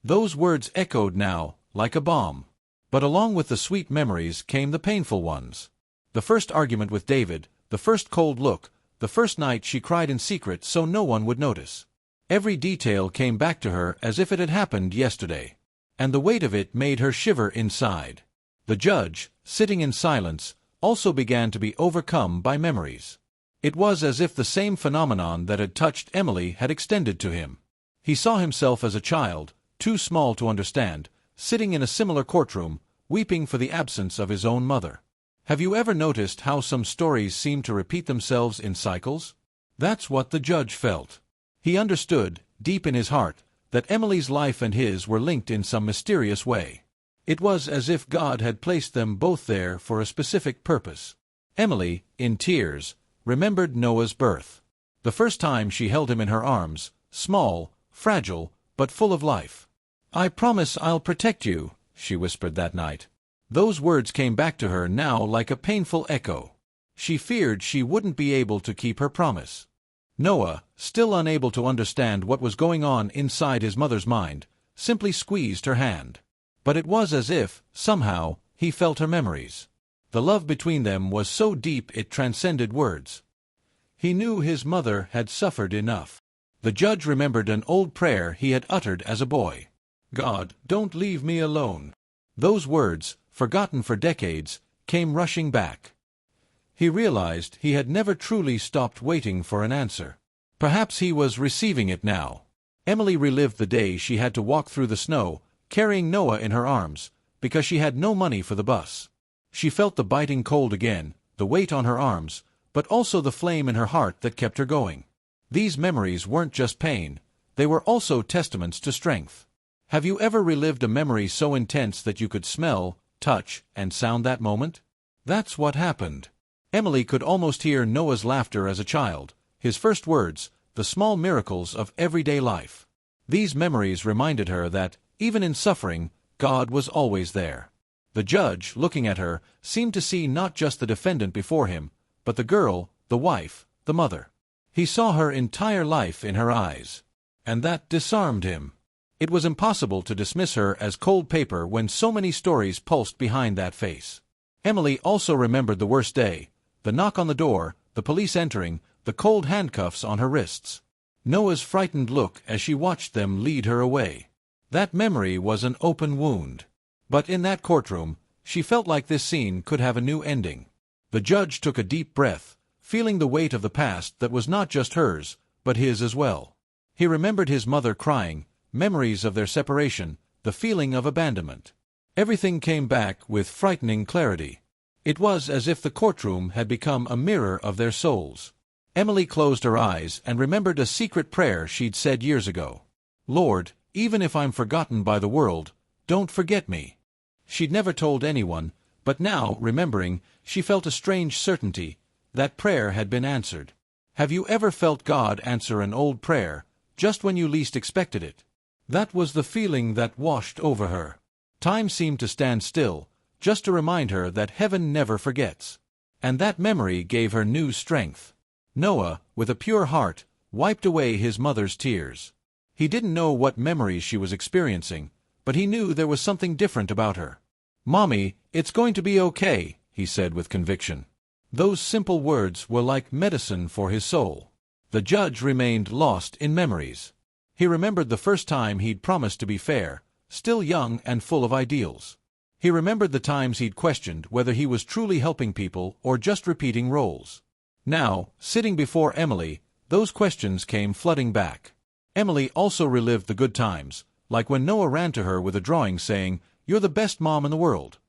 Those words echoed now, like a bomb. But along with the sweet memories came the painful ones. The first argument with David, the first cold look, the first night she cried in secret so no one would notice. Every detail came back to her as if it had happened yesterday. And the weight of it made her shiver inside. The judge, sitting in silence, also began to be overcome by memories. It was as if the same phenomenon that had touched Emily had extended to him. He saw himself as a child, too small to understand, sitting in a similar courtroom, weeping for the absence of his own mother. Have you ever noticed how some stories seem to repeat themselves in cycles? That's what the judge felt. He understood, deep in his heart, that Emily's life and his were linked in some mysterious way. It was as if God had placed them both there for a specific purpose. Emily, in tears, remembered Noah's birth. The first time she held him in her arms, small, fragile, but full of life. "I promise I'll protect you," she whispered that night. Those words came back to her now like a painful echo. She feared she wouldn't be able to keep her promise. Noah, still unable to understand what was going on inside his mother's mind, simply squeezed her hand. But it was as if, somehow, he felt her memories. The love between them was so deep it transcended words. He knew his mother had suffered enough. The judge remembered an old prayer he had uttered as a boy. "God, don't leave me alone." Those words, forgotten for decades, came rushing back. He realized he had never truly stopped waiting for an answer. Perhaps he was receiving it now. Emily relived the day she had to walk through the snow, carrying Noah in her arms, because she had no money for the bus. She felt the biting cold again, the weight on her arms, but also the flame in her heart that kept her going. These memories weren't just pain, they were also testaments to strength. Have you ever relived a memory so intense that you could smell, touch, and sound that moment? That's what happened. Emily could almost hear Noah's laughter as a child, his first words, the small miracles of everyday life. These memories reminded her that, even in suffering, God was always there. The judge, looking at her, seemed to see not just the defendant before him, but the girl, the wife, the mother. He saw her entire life in her eyes. And that disarmed him. It was impossible to dismiss her as cold paper when so many stories pulsed behind that face. Emily also remembered the worst day, the knock on the door, the police entering, the cold handcuffs on her wrists. Noah's frightened look as she watched them lead her away. That memory was an open wound. But in that courtroom, she felt like this scene could have a new ending. The judge took a deep breath, feeling the weight of the past that was not just hers, but his as well. He remembered his mother crying, memories of their separation, the feeling of abandonment. Everything came back with frightening clarity. It was as if the courtroom had become a mirror of their souls. Emily closed her eyes and remembered a secret prayer she'd said years ago. "Lord, even if I'm forgotten by the world, don't forget me." She'd never told anyone, but now, remembering, she felt a strange certainty. That prayer had been answered. Have you ever felt God answer an old prayer, just when you least expected it? That was the feeling that washed over her. Time seemed to stand still, just to remind her that heaven never forgets. And that memory gave her new strength. Noah, with a pure heart, wiped away his mother's tears. He didn't know what memories she was experiencing, but he knew there was something different about her. "Mommy, it's going to be okay," he said with conviction. Those simple words were like medicine for his soul. The judge remained lost in memories. He remembered the first time he'd promised to be fair, still young and full of ideals. He remembered the times he'd questioned whether he was truly helping people or just repeating roles. Now, sitting before Emily, those questions came flooding back. Emily also relived the good times, like when Noah ran to her with a drawing saying, "You're the best mom in the world."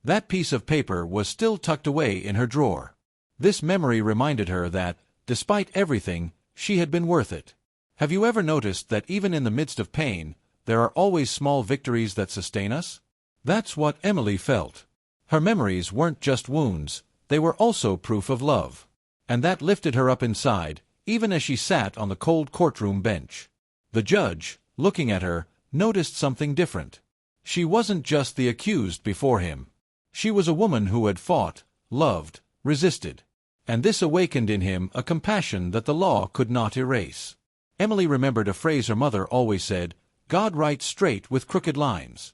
That piece of paper was still tucked away in her drawer. This memory reminded her that, despite everything, she had been worth it. Have you ever noticed that even in the midst of pain, there are always small victories that sustain us? That's what Emily felt. Her memories weren't just wounds, they were also proof of love. And that lifted her up inside, even as she sat on the cold courtroom bench. The judge, looking at her, noticed something different. She wasn't just the accused before him. She was a woman who had fought, loved, resisted. And this awakened in him a compassion that the law could not erase. Emily remembered a phrase her mother always said, "God writes straight with crooked lines."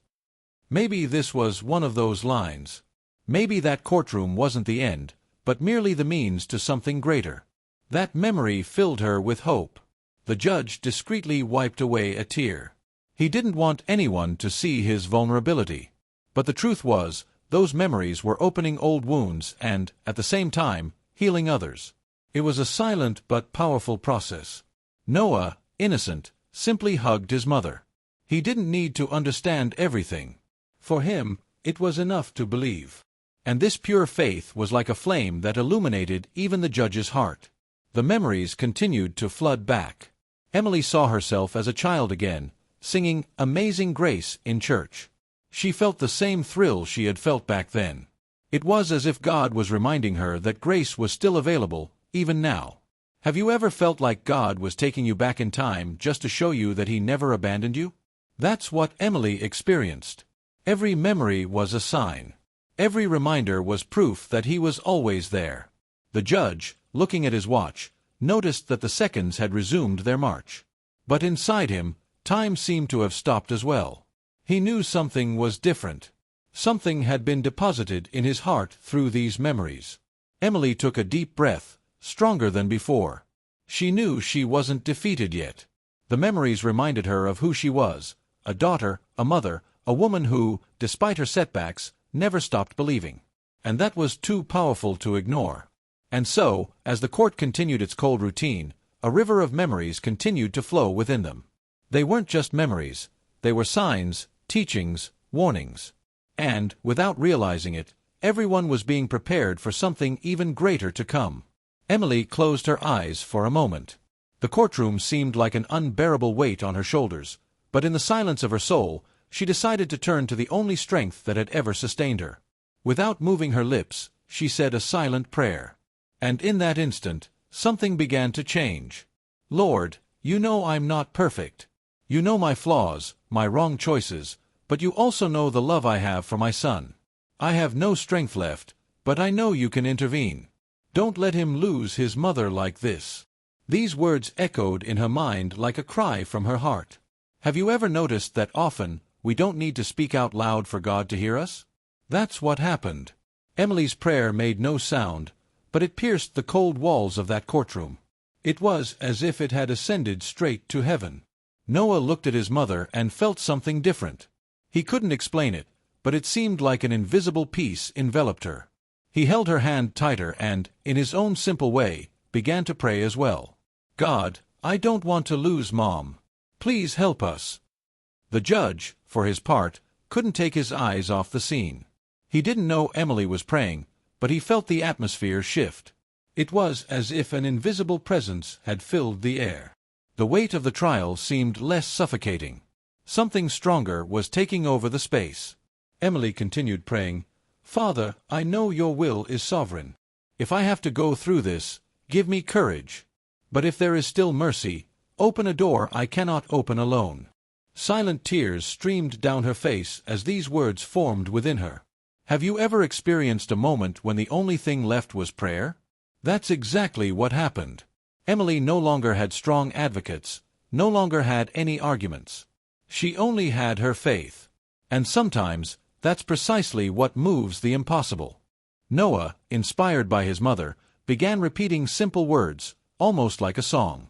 Maybe this was one of those lines. Maybe that courtroom wasn't the end, but merely the means to something greater. That memory filled her with hope. The judge discreetly wiped away a tear. He didn't want anyone to see his vulnerability. But the truth was, those memories were opening old wounds and, at the same time, healing others. It was a silent but powerful process. Noah, innocent, simply hugged his mother. He didn't need to understand everything. For him, it was enough to believe. And this pure faith was like a flame that illuminated even the judge's heart. The memories continued to flood back. Emily saw herself as a child again, singing Amazing Grace in church. She felt the same thrill she had felt back then. It was as if God was reminding her that grace was still available, even now. Have you ever felt like God was taking you back in time just to show you that He never abandoned you? That's what Emily experienced. Every memory was a sign. Every reminder was proof that He was always there. The judge, looking at his watch, noticed that the seconds had resumed their march. But inside him, time seemed to have stopped as well. He knew something was different. Something had been deposited in his heart through these memories. Emily took a deep breath, stronger than before. She knew she wasn't defeated yet. The memories reminded her of who she was, a daughter, a mother, a woman who, despite her setbacks, never stopped believing. And that was too powerful to ignore. And so, as the court continued its cold routine, a river of memories continued to flow within them. They weren't just memories, they were signs, teachings, warnings. And, without realizing it, everyone was being prepared for something even greater to come. Emily closed her eyes for a moment. The courtroom seemed like an unbearable weight on her shoulders, but in the silence of her soul, she decided to turn to the only strength that had ever sustained her. Without moving her lips, she said a silent prayer. And in that instant, something began to change. Lord, you know I'm not perfect. You know my flaws, my wrong choices, but you also know the love I have for my son. I have no strength left, but I know you can intervene. Don't let him lose his mother like this. These words echoed in her mind like a cry from her heart. Have you ever noticed that often, we don't need to speak out loud for God to hear us? That's what happened. Emily's prayer made no sound, but it pierced the cold walls of that courtroom. It was as if it had ascended straight to heaven. Noah looked at his mother and felt something different. He couldn't explain it, but it seemed like an invisible peace enveloped her. He held her hand tighter and, in his own simple way, began to pray as well. God, I don't want to lose Mom. Please help us. The judge, for his part, couldn't take his eyes off the scene. He didn't know Emily was praying, but he felt the atmosphere shift. It was as if an invisible presence had filled the air. The weight of the trial seemed less suffocating. Something stronger was taking over the space. Emily continued praying, Father, I know your will is sovereign. If I have to go through this, give me courage. But if there is still mercy, open a door I cannot open alone. Silent tears streamed down her face as these words formed within her. Have you ever experienced a moment when the only thing left was prayer? That's exactly what happened. Emily no longer had strong advocates, no longer had any arguments. She only had her faith. And sometimes, that's precisely what moves the impossible. Noah, inspired by his mother, began repeating simple words, almost like a song.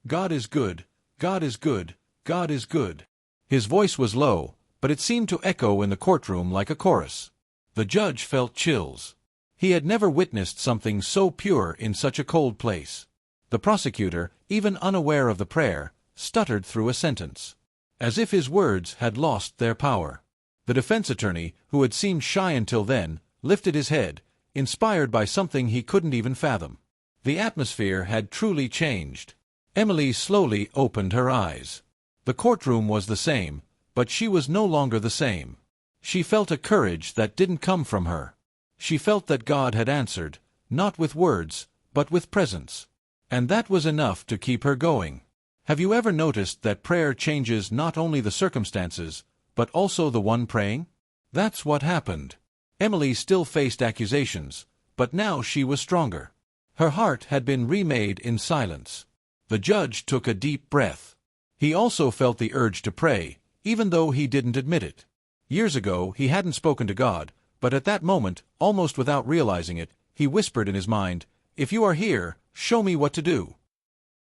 God is good, God is good, God is good. His voice was low, but it seemed to echo in the courtroom like a chorus. The judge felt chills. He had never witnessed something so pure in such a cold place. The prosecutor, even unaware of the prayer, stuttered through a sentence, as if his words had lost their power. The defense attorney, who had seemed shy until then, lifted his head, inspired by something he couldn't even fathom. The atmosphere had truly changed. Emily slowly opened her eyes. The courtroom was the same, but she was no longer the same. She felt a courage that didn't come from her. She felt that God had answered, not with words, but with presence. And that was enough to keep her going. Have you ever noticed that prayer changes not only the circumstances, but also the one praying? That's what happened. Emily still faced accusations, but now she was stronger. Her heart had been remade in silence. The judge took a deep breath. He also felt the urge to pray, even though he didn't admit it. Years ago he hadn't spoken to God, but at that moment, almost without realizing it, he whispered in his mind, "If you are here, show me what to do."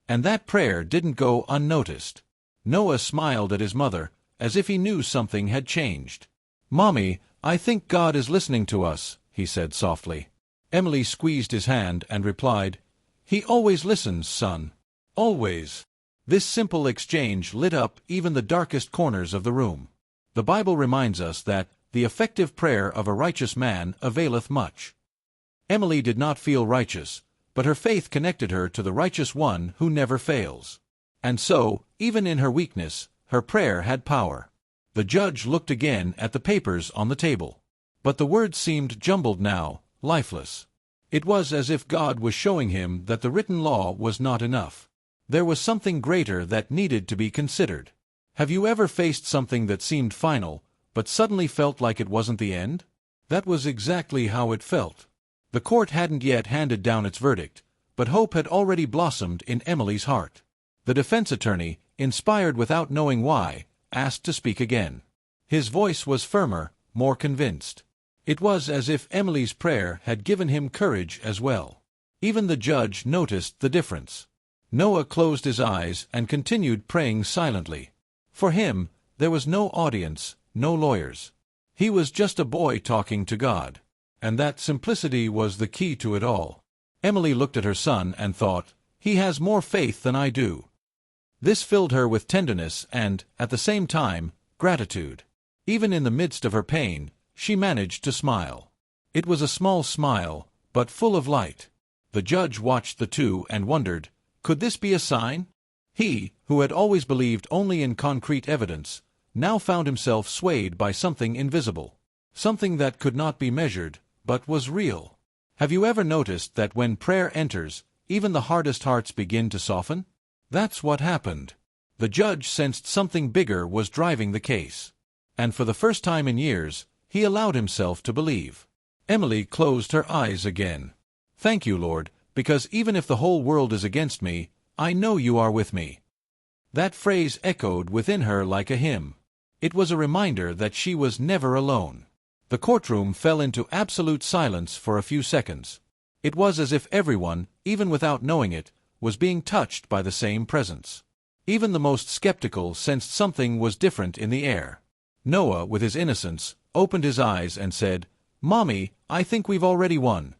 And that prayer didn't go unnoticed. Noah smiled at his mother, as if he knew something had changed. "Mommy, I think God is listening to us," he said softly. Emily squeezed his hand and replied, "He always listens, son. Always." This simple exchange lit up even the darkest corners of the room. The Bible reminds us that the effective prayer of a righteous man availeth much. Emily did not feel righteous, but her faith connected her to the righteous one who never fails. And so, even in her weakness, her prayer had power. The judge looked again at the papers on the table. But the words seemed jumbled now, lifeless. It was as if God was showing him that the written law was not enough. There was something greater that needed to be considered. Have you ever faced something that seemed final, but suddenly felt like it wasn't the end? That was exactly how it felt. The court hadn't yet handed down its verdict, but hope had already blossomed in Emily's heart. The defense attorney, inspired without knowing why, asked to speak again. His voice was firmer, more convinced. It was as if Emily's prayer had given him courage as well. Even the judge noticed the difference. Noah closed his eyes and continued praying silently. For him, there was no audience, no lawyers. He was just a boy talking to God. And that simplicity was the key to it all. Emily looked at her son and thought, "He has more faith than I do." This filled her with tenderness and, at the same time, gratitude. Even in the midst of her pain, she managed to smile. It was a small smile, but full of light. The judge watched the two and wondered, could this be a sign? He, who had always believed only in concrete evidence, now found himself swayed by something invisible. Something that could not be measured, but was real. Have you ever noticed that when prayer enters, even the hardest hearts begin to soften? That's what happened. The judge sensed something bigger was driving the case. And for the first time in years, he allowed himself to believe. Emily closed her eyes again. "Thank you, Lord, because even if the whole world is against me, I know you are with me." That phrase echoed within her like a hymn. It was a reminder that she was never alone. The courtroom fell into absolute silence for a few seconds. It was as if everyone, even without knowing it, was being touched by the same presence. Even the most skeptical sensed something was different in the air. Noah, with his innocence, opened his eyes and said, "Mommy, I think we've already won."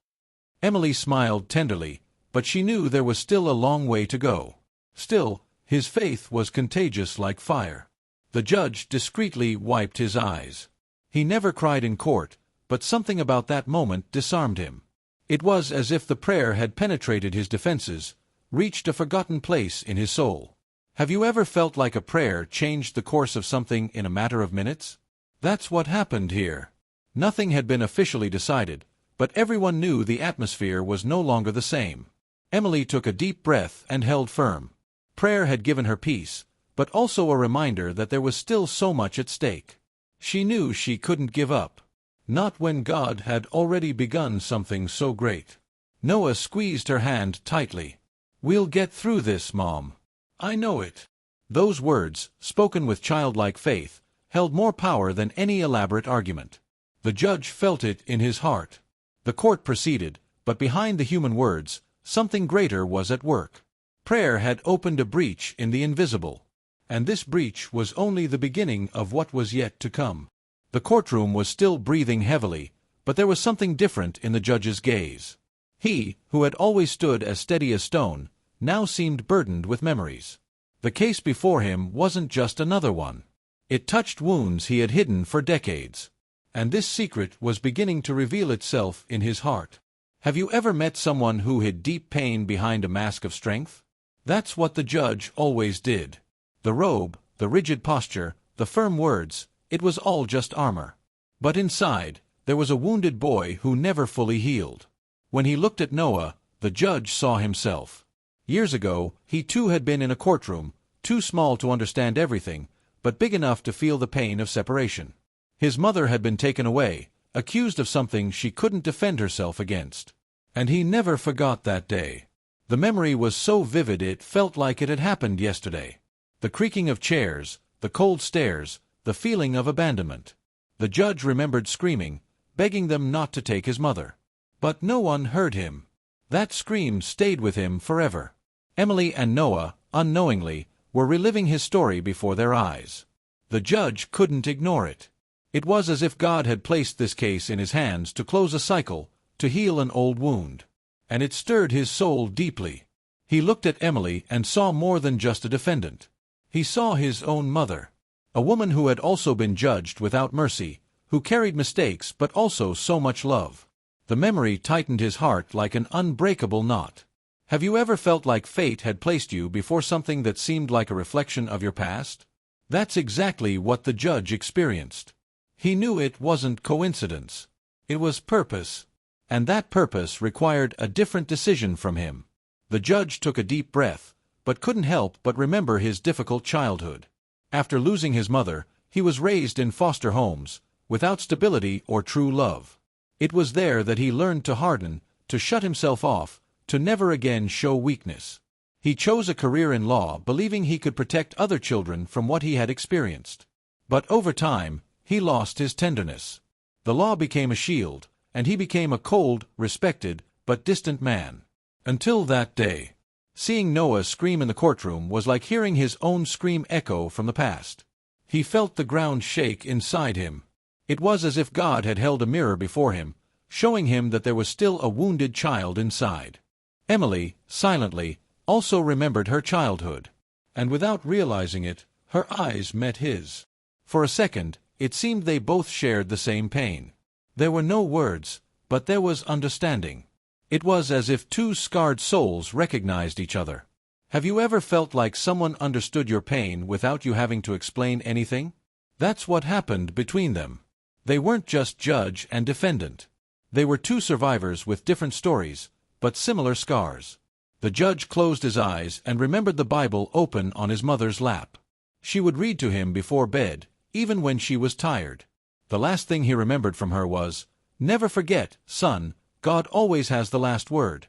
Emily smiled tenderly, but she knew there was still a long way to go. Still, his faith was contagious like fire. The judge discreetly wiped his eyes. He never cried in court, but something about that moment disarmed him. It was as if the prayer had penetrated his defenses, reached a forgotten place in his soul. Have you ever felt like a prayer changed the course of something in a matter of minutes? That's what happened here. Nothing had been officially decided, but everyone knew the atmosphere was no longer the same. Emily took a deep breath and held firm. Prayer had given her peace, but also a reminder that there was still so much at stake. She knew she couldn't give up. Not when God had already begun something so great. Noah squeezed her hand tightly. "We'll get through this, Mom. I know it." Those words, spoken with childlike faith, held more power than any elaborate argument. The judge felt it in his heart. The court proceeded, but behind the human words, something greater was at work. Prayer had opened a breach in the invisible. And this breach was only the beginning of what was yet to come. The courtroom was still breathing heavily, but there was something different in the judge's gaze. He, who had always stood as steady as stone, now seemed burdened with memories. The case before him wasn't just another one. It touched wounds he had hidden for decades. And this secret was beginning to reveal itself in his heart. Have you ever met someone who hid deep pain behind a mask of strength? That's what the judge always did. The robe, the rigid posture, the firm words, it was all just armor. But inside, there was a wounded boy who never fully healed. When he looked at Noah, the judge saw himself. Years ago, he too had been in a courtroom, too small to understand everything, but big enough to feel the pain of separation. His mother had been taken away, accused of something she couldn't defend herself against. And he never forgot that day. The memory was so vivid it felt like it had happened yesterday. The creaking of chairs, the cold stares, the feeling of abandonment. The judge remembered screaming, begging them not to take his mother. But no one heard him. That scream stayed with him forever. Emily and Noah, unknowingly, were reliving his story before their eyes. The judge couldn't ignore it. It was as if God had placed this case in his hands to close a cycle, to heal an old wound. And it stirred his soul deeply. He looked at Emily and saw more than just a defendant. He saw his own mother. A woman who had also been judged without mercy, who carried mistakes but also so much love. The memory tightened his heart like an unbreakable knot. Have you ever felt like fate had placed you before something that seemed like a reflection of your past? That's exactly what the judge experienced. He knew it wasn't coincidence. It was purpose. And that purpose required a different decision from him. The judge took a deep breath, but couldn't help but remember his difficult childhood. After losing his mother, he was raised in foster homes, without stability or true love. It was there that he learned to harden, to shut himself off, to never again show weakness. He chose a career in law, believing he could protect other children from what he had experienced. But over time, he lost his tenderness. The law became a shield, and he became a cold, respected, but distant man. Until that day. Seeing Noah scream in the courtroom was like hearing his own scream echo from the past. He felt the ground shake inside him. It was as if God had held a mirror before him, showing him that there was still a wounded child inside. Emily, silently, also remembered her childhood. And without realizing it, her eyes met his. For a second, it seemed they both shared the same pain. There were no words, but there was understanding. It was as if two scarred souls recognized each other. Have you ever felt like someone understood your pain without you having to explain anything? That's what happened between them. They weren't just judge and defendant. They were two survivors with different stories, but similar scars. The judge closed his eyes and remembered the Bible open on his mother's lap. She would read to him before bed, even when she was tired. The last thing he remembered from her was, "Never forget, son, God always has the last word."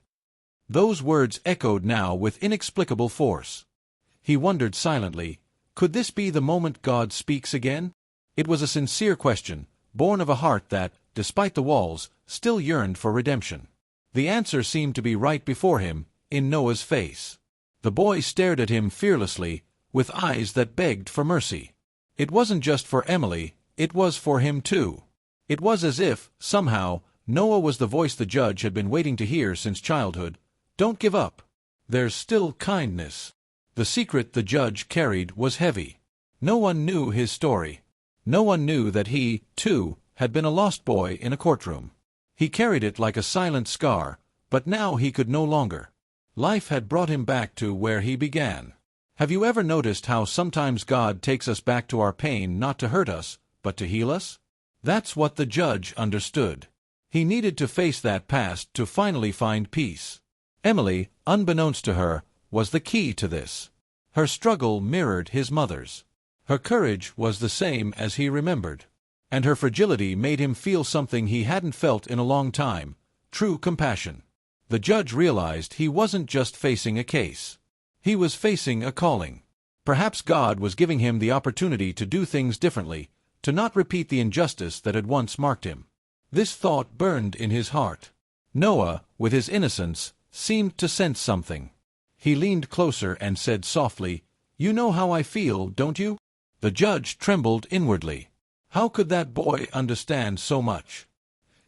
Those words echoed now with inexplicable force. He wondered silently, could this be the moment God speaks again? It was a sincere question, born of a heart that, despite the walls, still yearned for redemption. The answer seemed to be right before him, in Noah's face. The boy stared at him fearlessly, with eyes that begged for mercy. It wasn't just for Emily, it was for him too. It was as if, somehow, Noah was the voice the judge had been waiting to hear since childhood. Don't give up. There's still kindness. The secret the judge carried was heavy. No one knew his story. No one knew that he, too, had been a lost boy in a courtroom. He carried it like a silent scar, but now he could no longer. Life had brought him back to where he began. Have you ever noticed how sometimes God takes us back to our pain not to hurt us, but to heal us? That's what the judge understood. He needed to face that past to finally find peace. Emily, unbeknownst to her, was the key to this. Her struggle mirrored his mother's. Her courage was the same as he remembered. And her fragility made him feel something he hadn't felt in a long time, true compassion. The judge realized he wasn't just facing a case. He was facing a calling. Perhaps God was giving him the opportunity to do things differently, to not repeat the injustice that had once marked him. This thought burned in his heart. Noah, with his innocence, seemed to sense something. He leaned closer and said softly, "You know how I feel, don't you?" The judge trembled inwardly. How could that boy understand so much?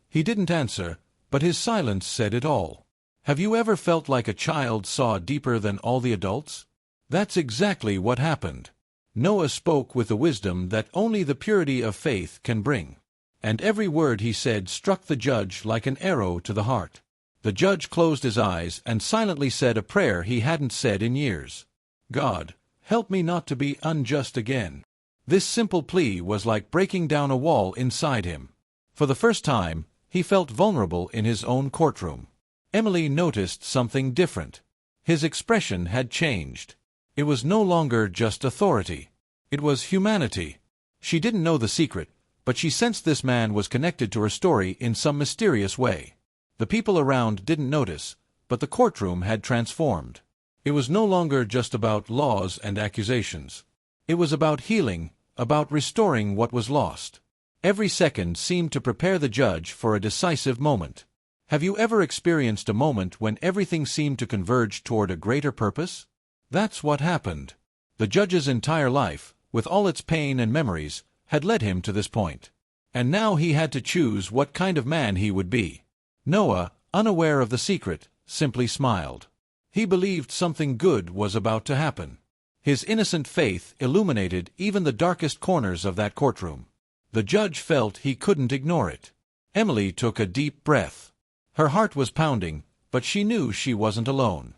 He didn't answer, but his silence said it all. Have you ever felt like a child saw deeper than all the adults? That's exactly what happened. Noah spoke with the wisdom that only the purity of faith can bring. And every word he said struck the judge like an arrow to the heart. The judge closed his eyes and silently said a prayer he hadn't said in years. God, help me not to be unjust again. This simple plea was like breaking down a wall inside him. For the first time, he felt vulnerable in his own courtroom. Emily noticed something different. His expression had changed. It was no longer just authority. It was humanity. She didn't know the secret, but she sensed this man was connected to her story in some mysterious way. The people around didn't notice, but the courtroom had transformed. It was no longer just about laws and accusations. It was about healing, about restoring what was lost. Every second seemed to prepare the judge for a decisive moment. Have you ever experienced a moment when everything seemed to converge toward a greater purpose? That's what happened. The judge's entire life, with all its pain and memories, had led him to this point. And now he had to choose what kind of man he would be. Noah, unaware of the secret, simply smiled. He believed something good was about to happen. His innocent faith illuminated even the darkest corners of that courtroom. The judge felt he couldn't ignore it. Emily took a deep breath. Her heart was pounding, but she knew she wasn't alone.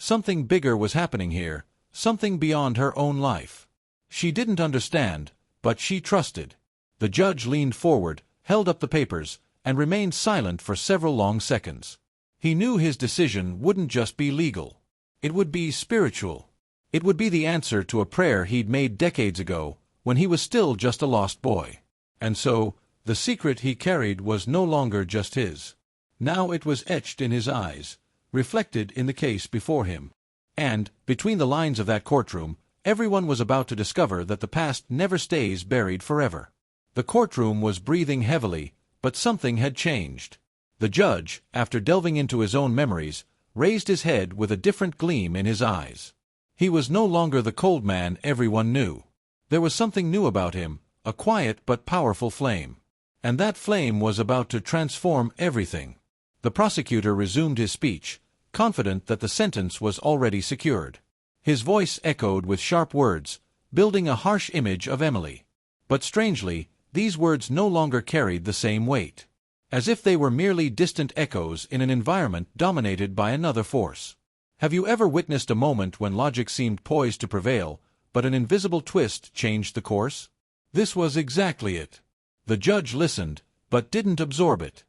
Something bigger was happening here, something beyond her own life. She didn't understand, but she trusted. The judge leaned forward, held up the papers, and remained silent for several long seconds. He knew his decision wouldn't just be legal. It would be spiritual. It would be the answer to a prayer he'd made decades ago, when he was still just a lost boy. And so, the secret he carried was no longer just his. Now it was etched in his eyes, reflected in the case before him. And, between the lines of that courtroom, everyone was about to discover that the past never stays buried forever. The courtroom was breathing heavily, but something had changed. The judge, after delving into his own memories, raised his head with a different gleam in his eyes. He was no longer the cold man everyone knew. There was something new about him, a quiet but powerful flame. And that flame was about to transform everything. The prosecutor resumed his speech, confident that the sentence was already secured. His voice echoed with sharp words, building a harsh image of Emily. But strangely, these words no longer carried the same weight. As if they were merely distant echoes in an environment dominated by another force. Have you ever witnessed a moment when logic seemed poised to prevail, but an invisible twist changed the course? This was exactly it. The judge listened, but didn't absorb it.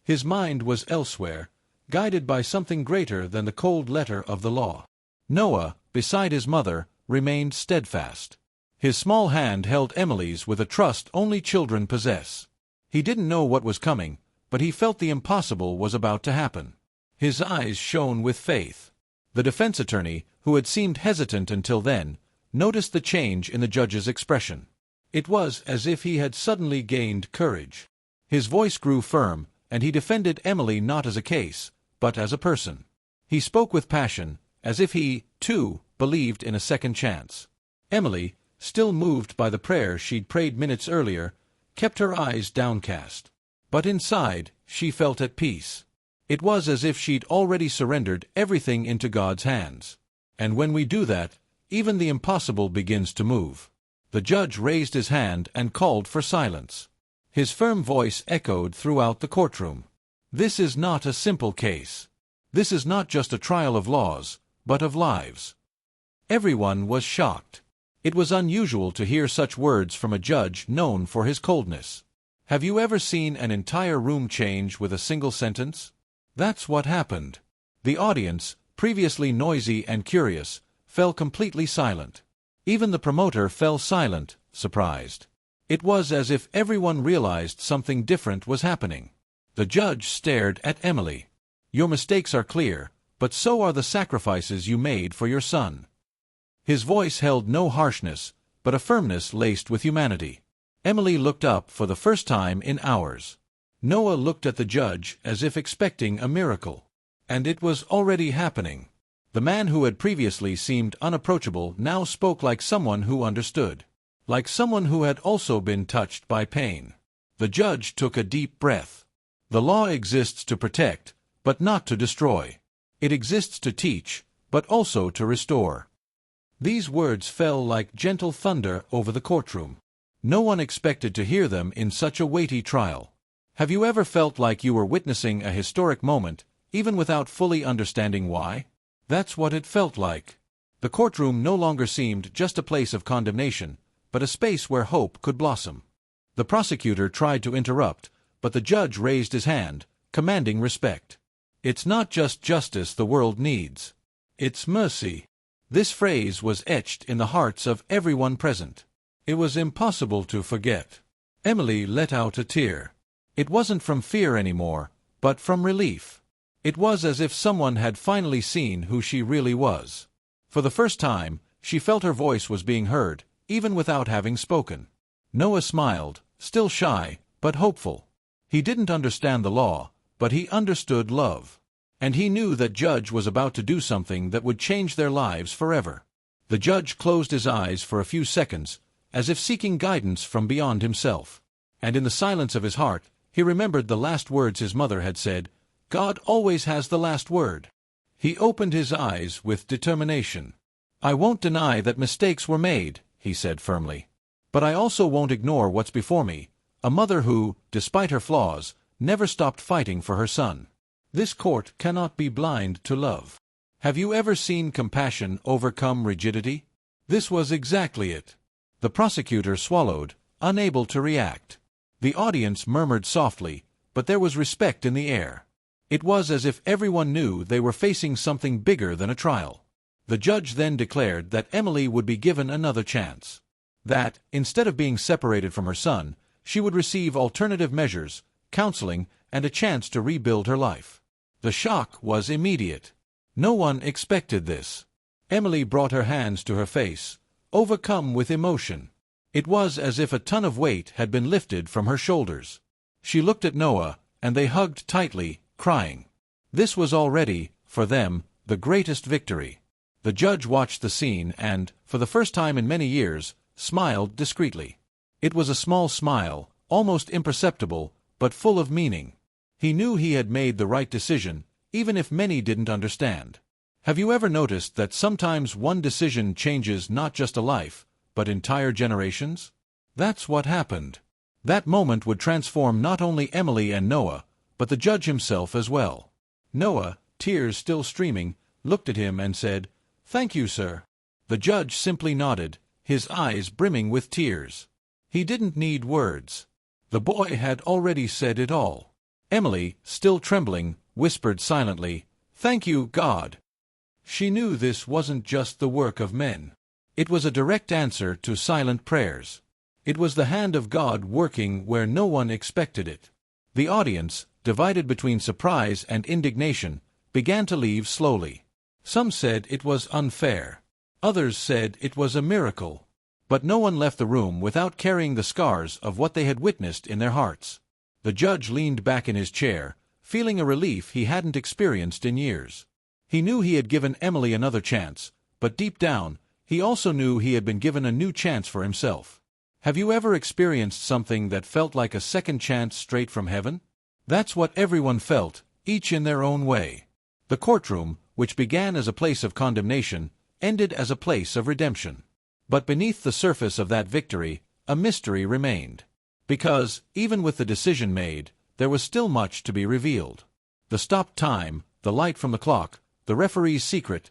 His mind was elsewhere, guided by something greater than the cold letter of the law. Noah, beside his mother, remained steadfast. His small hand held Emily's with a trust only children possess. He didn't know what was coming, but he felt the impossible was about to happen. His eyes shone with faith. The defense attorney, who had seemed hesitant until then, noticed the change in the judge's expression. It was as if he had suddenly gained courage. His voice grew firm, and he defended Emily not as a case, but as a person. He spoke with passion, as if he, too, believed in a second chance. Emily, still moved by the prayer she'd prayed minutes earlier, kept her eyes downcast. But inside, she felt at peace. It was as if she'd already surrendered everything into God's hands. And when we do that, even the impossible begins to move. The judge raised his hand and called for silence. His firm voice echoed throughout the courtroom. This is not a simple case. This is not just a trial of laws, but of lives. Everyone was shocked. It was unusual to hear such words from a judge known for his coldness. Have you ever seen an entire room change with a single sentence? That's what happened. The audience, previously noisy and curious, fell completely silent. Even the promoter fell silent, surprised. It was as if everyone realized something different was happening. The judge stared at Emily. Your mistakes are clear, but so are the sacrifices you made for your son. His voice held no harshness, but a firmness laced with humanity. Emily looked up for the first time in hours. Noah looked at the judge as if expecting a miracle. And it was already happening. The man who had previously seemed unapproachable now spoke like someone who understood. Like someone who had also been touched by pain. The judge took a deep breath. The law exists to protect, but not to destroy. It exists to teach, but also to restore. These words fell like gentle thunder over the courtroom. No one expected to hear them in such a weighty trial. Have you ever felt like you were witnessing a historic moment, even without fully understanding why? That's what it felt like. The courtroom no longer seemed just a place of condemnation, but a space where hope could blossom. The prosecutor tried to interrupt, but the judge raised his hand, commanding respect. It's not just justice the world needs. It's mercy. This phrase was etched in the hearts of everyone present. It was impossible to forget. Emily let out a tear. It wasn't from fear anymore, but from relief. It was as if someone had finally seen who she really was. For the first time, she felt her voice was being heard, even without having spoken. Noah smiled, still shy, but hopeful. He didn't understand the law, but he understood love. And he knew that Judge was about to do something that would change their lives forever. The judge closed his eyes for a few seconds, as if seeking guidance from beyond himself. And in the silence of his heart, he remembered the last words his mother had said, "God always has the last word." He opened his eyes with determination. "I won't deny that mistakes were made," he said firmly. "But I also won't ignore what's before me, a mother who, despite her flaws, never stopped fighting for her son. This court cannot be blind to love." Have you ever seen compassion overcome rigidity? This was exactly it. The prosecutor swallowed, unable to react. The audience murmured softly, but there was respect in the air. It was as if everyone knew they were facing something bigger than a trial. The judge then declared that Emily would be given another chance. That, instead of being separated from her son, she would receive alternative measures, counseling, and a chance to rebuild her life. The shock was immediate. No one expected this. Emily brought her hands to her face, overcome with emotion. It was as if a ton of weight had been lifted from her shoulders. She looked at Noah, and they hugged tightly, crying. This was already, for them, the greatest victory. The judge watched the scene and, for the first time in many years, smiled discreetly. It was a small smile, almost imperceptible, but full of meaning. He knew he had made the right decision, even if many didn't understand. Have you ever noticed that sometimes one decision changes not just a life, but entire generations? That's what happened. That moment would transform not only Emily and Noah, but the judge himself as well. Noah, tears still streaming, looked at him and said, "Thank you, sir." The judge simply nodded, his eyes brimming with tears. He didn't need words. The boy had already said it all. Emily, still trembling, whispered silently, "Thank you, God." She knew this wasn't just the work of men. It was a direct answer to silent prayers. It was the hand of God working where no one expected it. The audience, divided between surprise and indignation, began to leave slowly. Some said it was unfair. Others said it was a miracle. But no one left the room without carrying the scars of what they had witnessed in their hearts. The judge leaned back in his chair, feeling a relief he hadn't experienced in years. He knew he had given Emily another chance, but deep down, he also knew he had been given a new chance for himself. Have you ever experienced something that felt like a second chance straight from heaven? That's what everyone felt, each in their own way. The courtroom, which began as a place of condemnation, ended as a place of redemption. But beneath the surface of that victory, a mystery remained. Because, even with the decision made, there was still much to be revealed. The stopped time, the light from the clock, the referee's secret,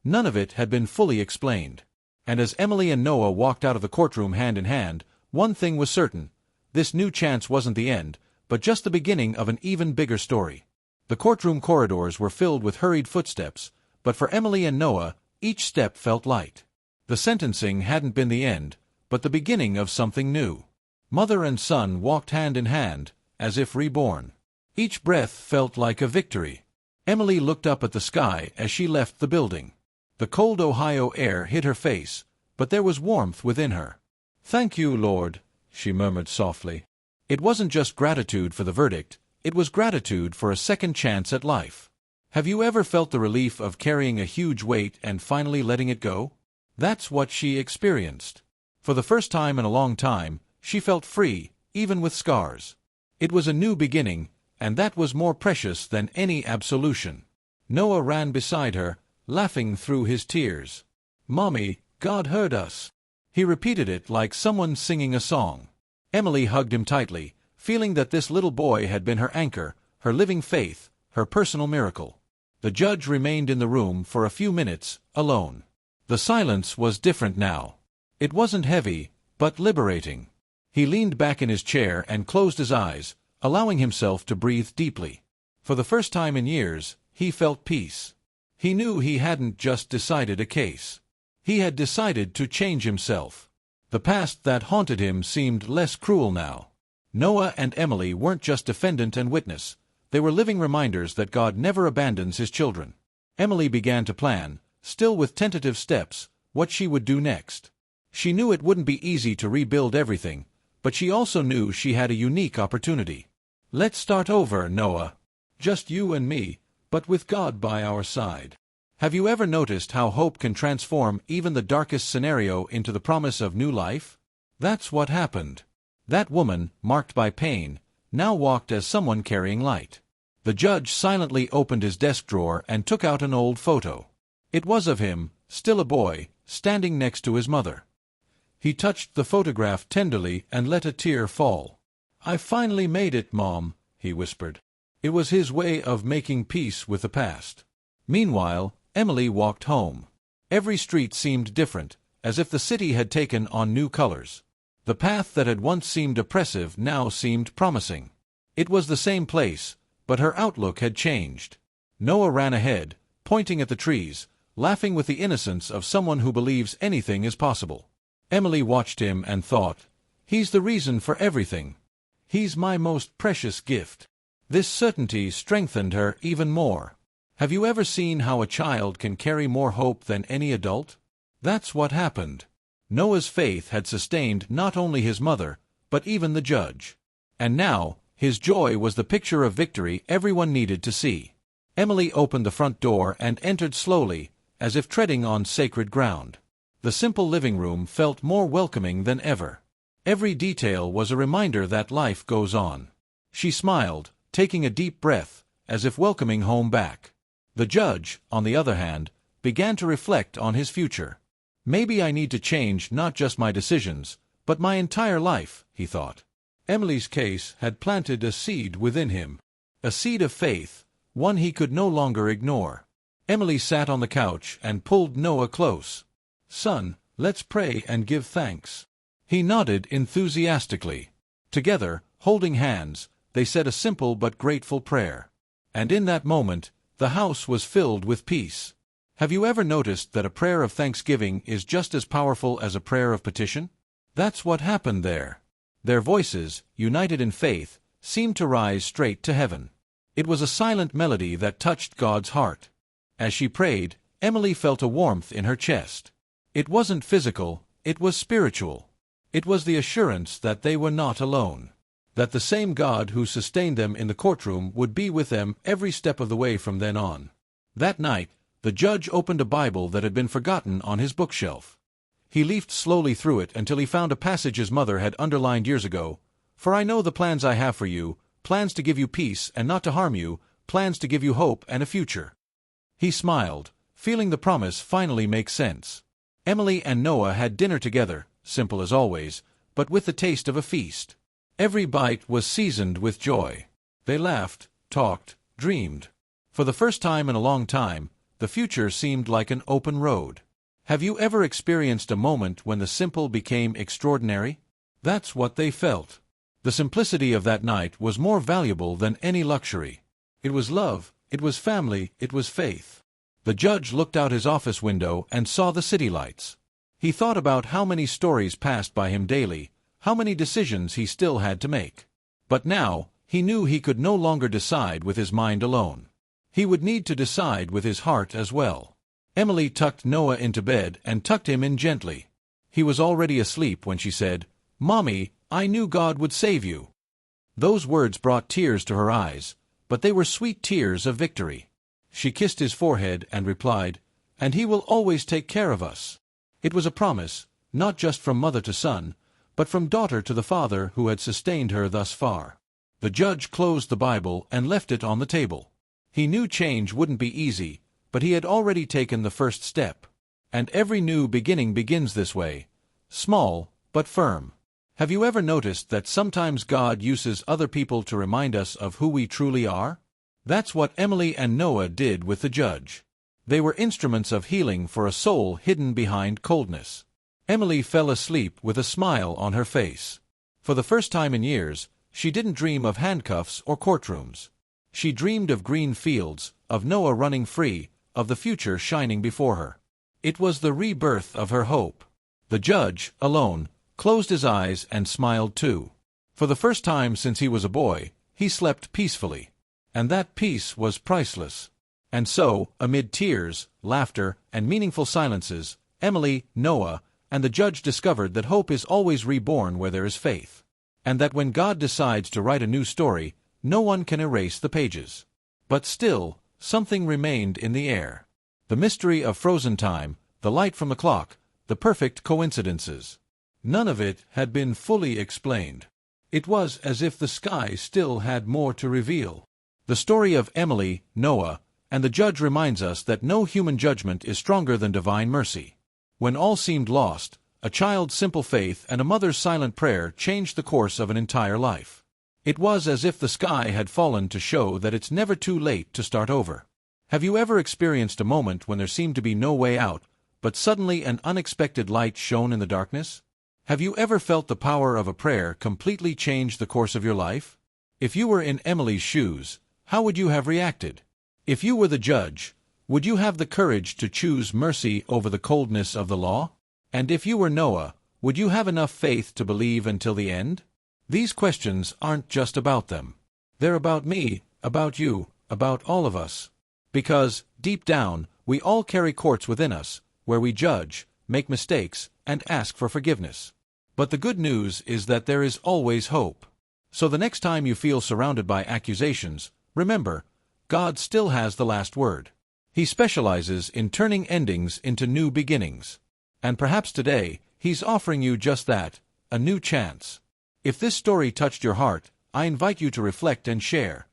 none of it had been fully explained. And as Emily and Noah walked out of the courtroom hand in hand, one thing was certain: this new chance wasn't the end, but just the beginning of an even bigger story. The courtroom corridors were filled with hurried footsteps, but for Emily and Noah, each step felt light. The sentencing hadn't been the end, but the beginning of something new. Mother and son walked hand in hand, as if reborn. Each breath felt like a victory. Emily looked up at the sky as she left the building. The cold Ohio air hit her face, but there was warmth within her. "Thank you, Lord," she murmured softly. It wasn't just gratitude for the verdict, it was gratitude for a second chance at life. Have you ever felt the relief of carrying a huge weight and finally letting it go? That's what she experienced. For the first time in a long time, she felt free, even with scars. It was a new beginning, and that was more precious than any absolution. Noah ran beside her, laughing through his tears. "Mommy, God heard us." He repeated it like someone singing a song. Emily hugged him tightly, feeling that this little boy had been her anchor, her living faith, her personal miracle. The judge remained in the room for a few minutes, alone. The silence was different now. It wasn't heavy, but liberating. He leaned back in his chair and closed his eyes, allowing himself to breathe deeply. For the first time in years, he felt peace. He knew he hadn't just decided a case. He had decided to change himself. The past that haunted him seemed less cruel now. Noah and Emily weren't just defendant and witness. They were living reminders that God never abandons his children. Emily began to plan, still with tentative steps, what she would do next. She knew it wouldn't be easy to rebuild everything, but she also knew she had a unique opportunity. "Let's start over, Noah. Just you and me, but with God by our side." Have you ever noticed how hope can transform even the darkest scenario into the promise of new life? That's what happened. That woman, marked by pain, now walked as someone carrying light. The judge silently opened his desk drawer and took out an old photo. It was of him, still a boy, standing next to his mother. He touched the photograph tenderly and let a tear fall. "I finally made it, Mom," he whispered. It was his way of making peace with the past. Meanwhile, Emily walked home. Every street seemed different, as if the city had taken on new colors. The path that had once seemed oppressive now seemed promising. It was the same place, but her outlook had changed. Noah ran ahead, pointing at the trees, laughing with the innocence of someone who believes anything is possible. Emily watched him and thought, "He's the reason for everything. He's my most precious gift." This certainty strengthened her even more. Have you ever seen how a child can carry more hope than any adult? That's what happened. Noah's faith had sustained not only his mother, but even the judge. And now, his joy was the picture of victory everyone needed to see. Emily opened the front door and entered slowly, as if treading on sacred ground. The simple living room felt more welcoming than ever. Every detail was a reminder that life goes on. She smiled, taking a deep breath, as if welcoming home back. The judge, on the other hand, began to reflect on his future. "Maybe I need to change not just my decisions, but my entire life," he thought. Emily's case had planted a seed within him. A seed of faith, one he could no longer ignore. Emily sat on the couch and pulled Noah close. "Son, let's pray and give thanks." He nodded enthusiastically. Together, holding hands, they said a simple but grateful prayer. And in that moment, the house was filled with peace. Have you ever noticed that a prayer of thanksgiving is just as powerful as a prayer of petition? That's what happened there. Their voices, united in faith, seemed to rise straight to heaven. It was a silent melody that touched God's heart. As she prayed, Emily felt a warmth in her chest. It wasn't physical, it was spiritual. It was the assurance that they were not alone. That the same God who sustained them in the courtroom would be with them every step of the way from then on. That night, the judge opened a Bible that had been forgotten on his bookshelf. He leafed slowly through it until he found a passage his mother had underlined years ago. "For I know the plans I have for you, plans to give you peace and not to harm you, plans to give you hope and a future." He smiled, feeling the promise finally make sense. Emily and Noah had dinner together, simple as always, but with the taste of a feast. Every bite was seasoned with joy. They laughed, talked, dreamed. For the first time in a long time, the future seemed like an open road. Have you ever experienced a moment when the simple became extraordinary? That's what they felt. The simplicity of that night was more valuable than any luxury. It was love, it was family, it was faith. The judge looked out his office window and saw the city lights. He thought about how many stories passed by him daily, how many decisions he still had to make. But now, he knew he could no longer decide with his mind alone. He would need to decide with his heart as well. Emily tucked Noah into bed and tucked him in gently. He was already asleep when she said, "Mommy, I knew God would save you." Those words brought tears to her eyes, but they were sweet tears of victory. She kissed his forehead and replied, "And He will always take care of us." It was a promise, not just from mother to son, but from daughter to the father who had sustained her thus far. The judge closed the Bible and left it on the table. He knew change wouldn't be easy, but he had already taken the first step. And every new beginning begins this way, small but firm. Have you ever noticed that sometimes God uses other people to remind us of who we truly are? That's what Emily and Noah did with the judge. They were instruments of healing for a soul hidden behind coldness. Emily fell asleep with a smile on her face. For the first time in years, she didn't dream of handcuffs or courtrooms. She dreamed of green fields, of Noah running free, of the future shining before her. It was the rebirth of her hope. The judge, alone, closed his eyes and smiled too. For the first time since he was a boy, he slept peacefully. And that peace was priceless. And so, amid tears, laughter, and meaningful silences, Emily, Noah, and the judge discovered that hope is always reborn where there is faith. And that when God decides to write a new story, no one can erase the pages. But still, something remained in the air. The mystery of frozen time, the light from the clock, the perfect coincidences. None of it had been fully explained. It was as if the sky still had more to reveal. The story of Emily, Noah, and the judge reminds us that no human judgment is stronger than divine mercy. When all seemed lost, a child's simple faith and a mother's silent prayer changed the course of an entire life. It was as if the sky had fallen to show that it's never too late to start over. Have you ever experienced a moment when there seemed to be no way out, but suddenly an unexpected light shone in the darkness? Have you ever felt the power of a prayer completely change the course of your life? If you were in Emily's shoes, how would you have reacted? If you were the judge, would you have the courage to choose mercy over the coldness of the law? And if you were Noah, would you have enough faith to believe until the end? These questions aren't just about them. They're about me, about you, about all of us. Because, deep down, we all carry courts within us, where we judge, make mistakes, and ask for forgiveness. But the good news is that there is always hope. So the next time you feel surrounded by accusations, remember, God still has the last word. He specializes in turning endings into new beginnings. And perhaps today, He's offering you just that, a new chance. If this story touched your heart, I invite you to reflect and share.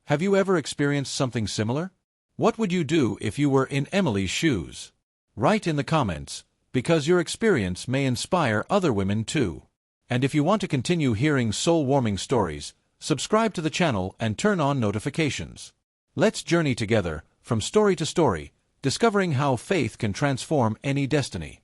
Have you ever experienced something similar? What would you do if you were in Emily's shoes? Write in the comments, because your experience may inspire other women too. And if you want to continue hearing soul-warming stories, subscribe to the channel and turn on notifications. Let's journey together, from story to story, discovering how faith can transform any destiny.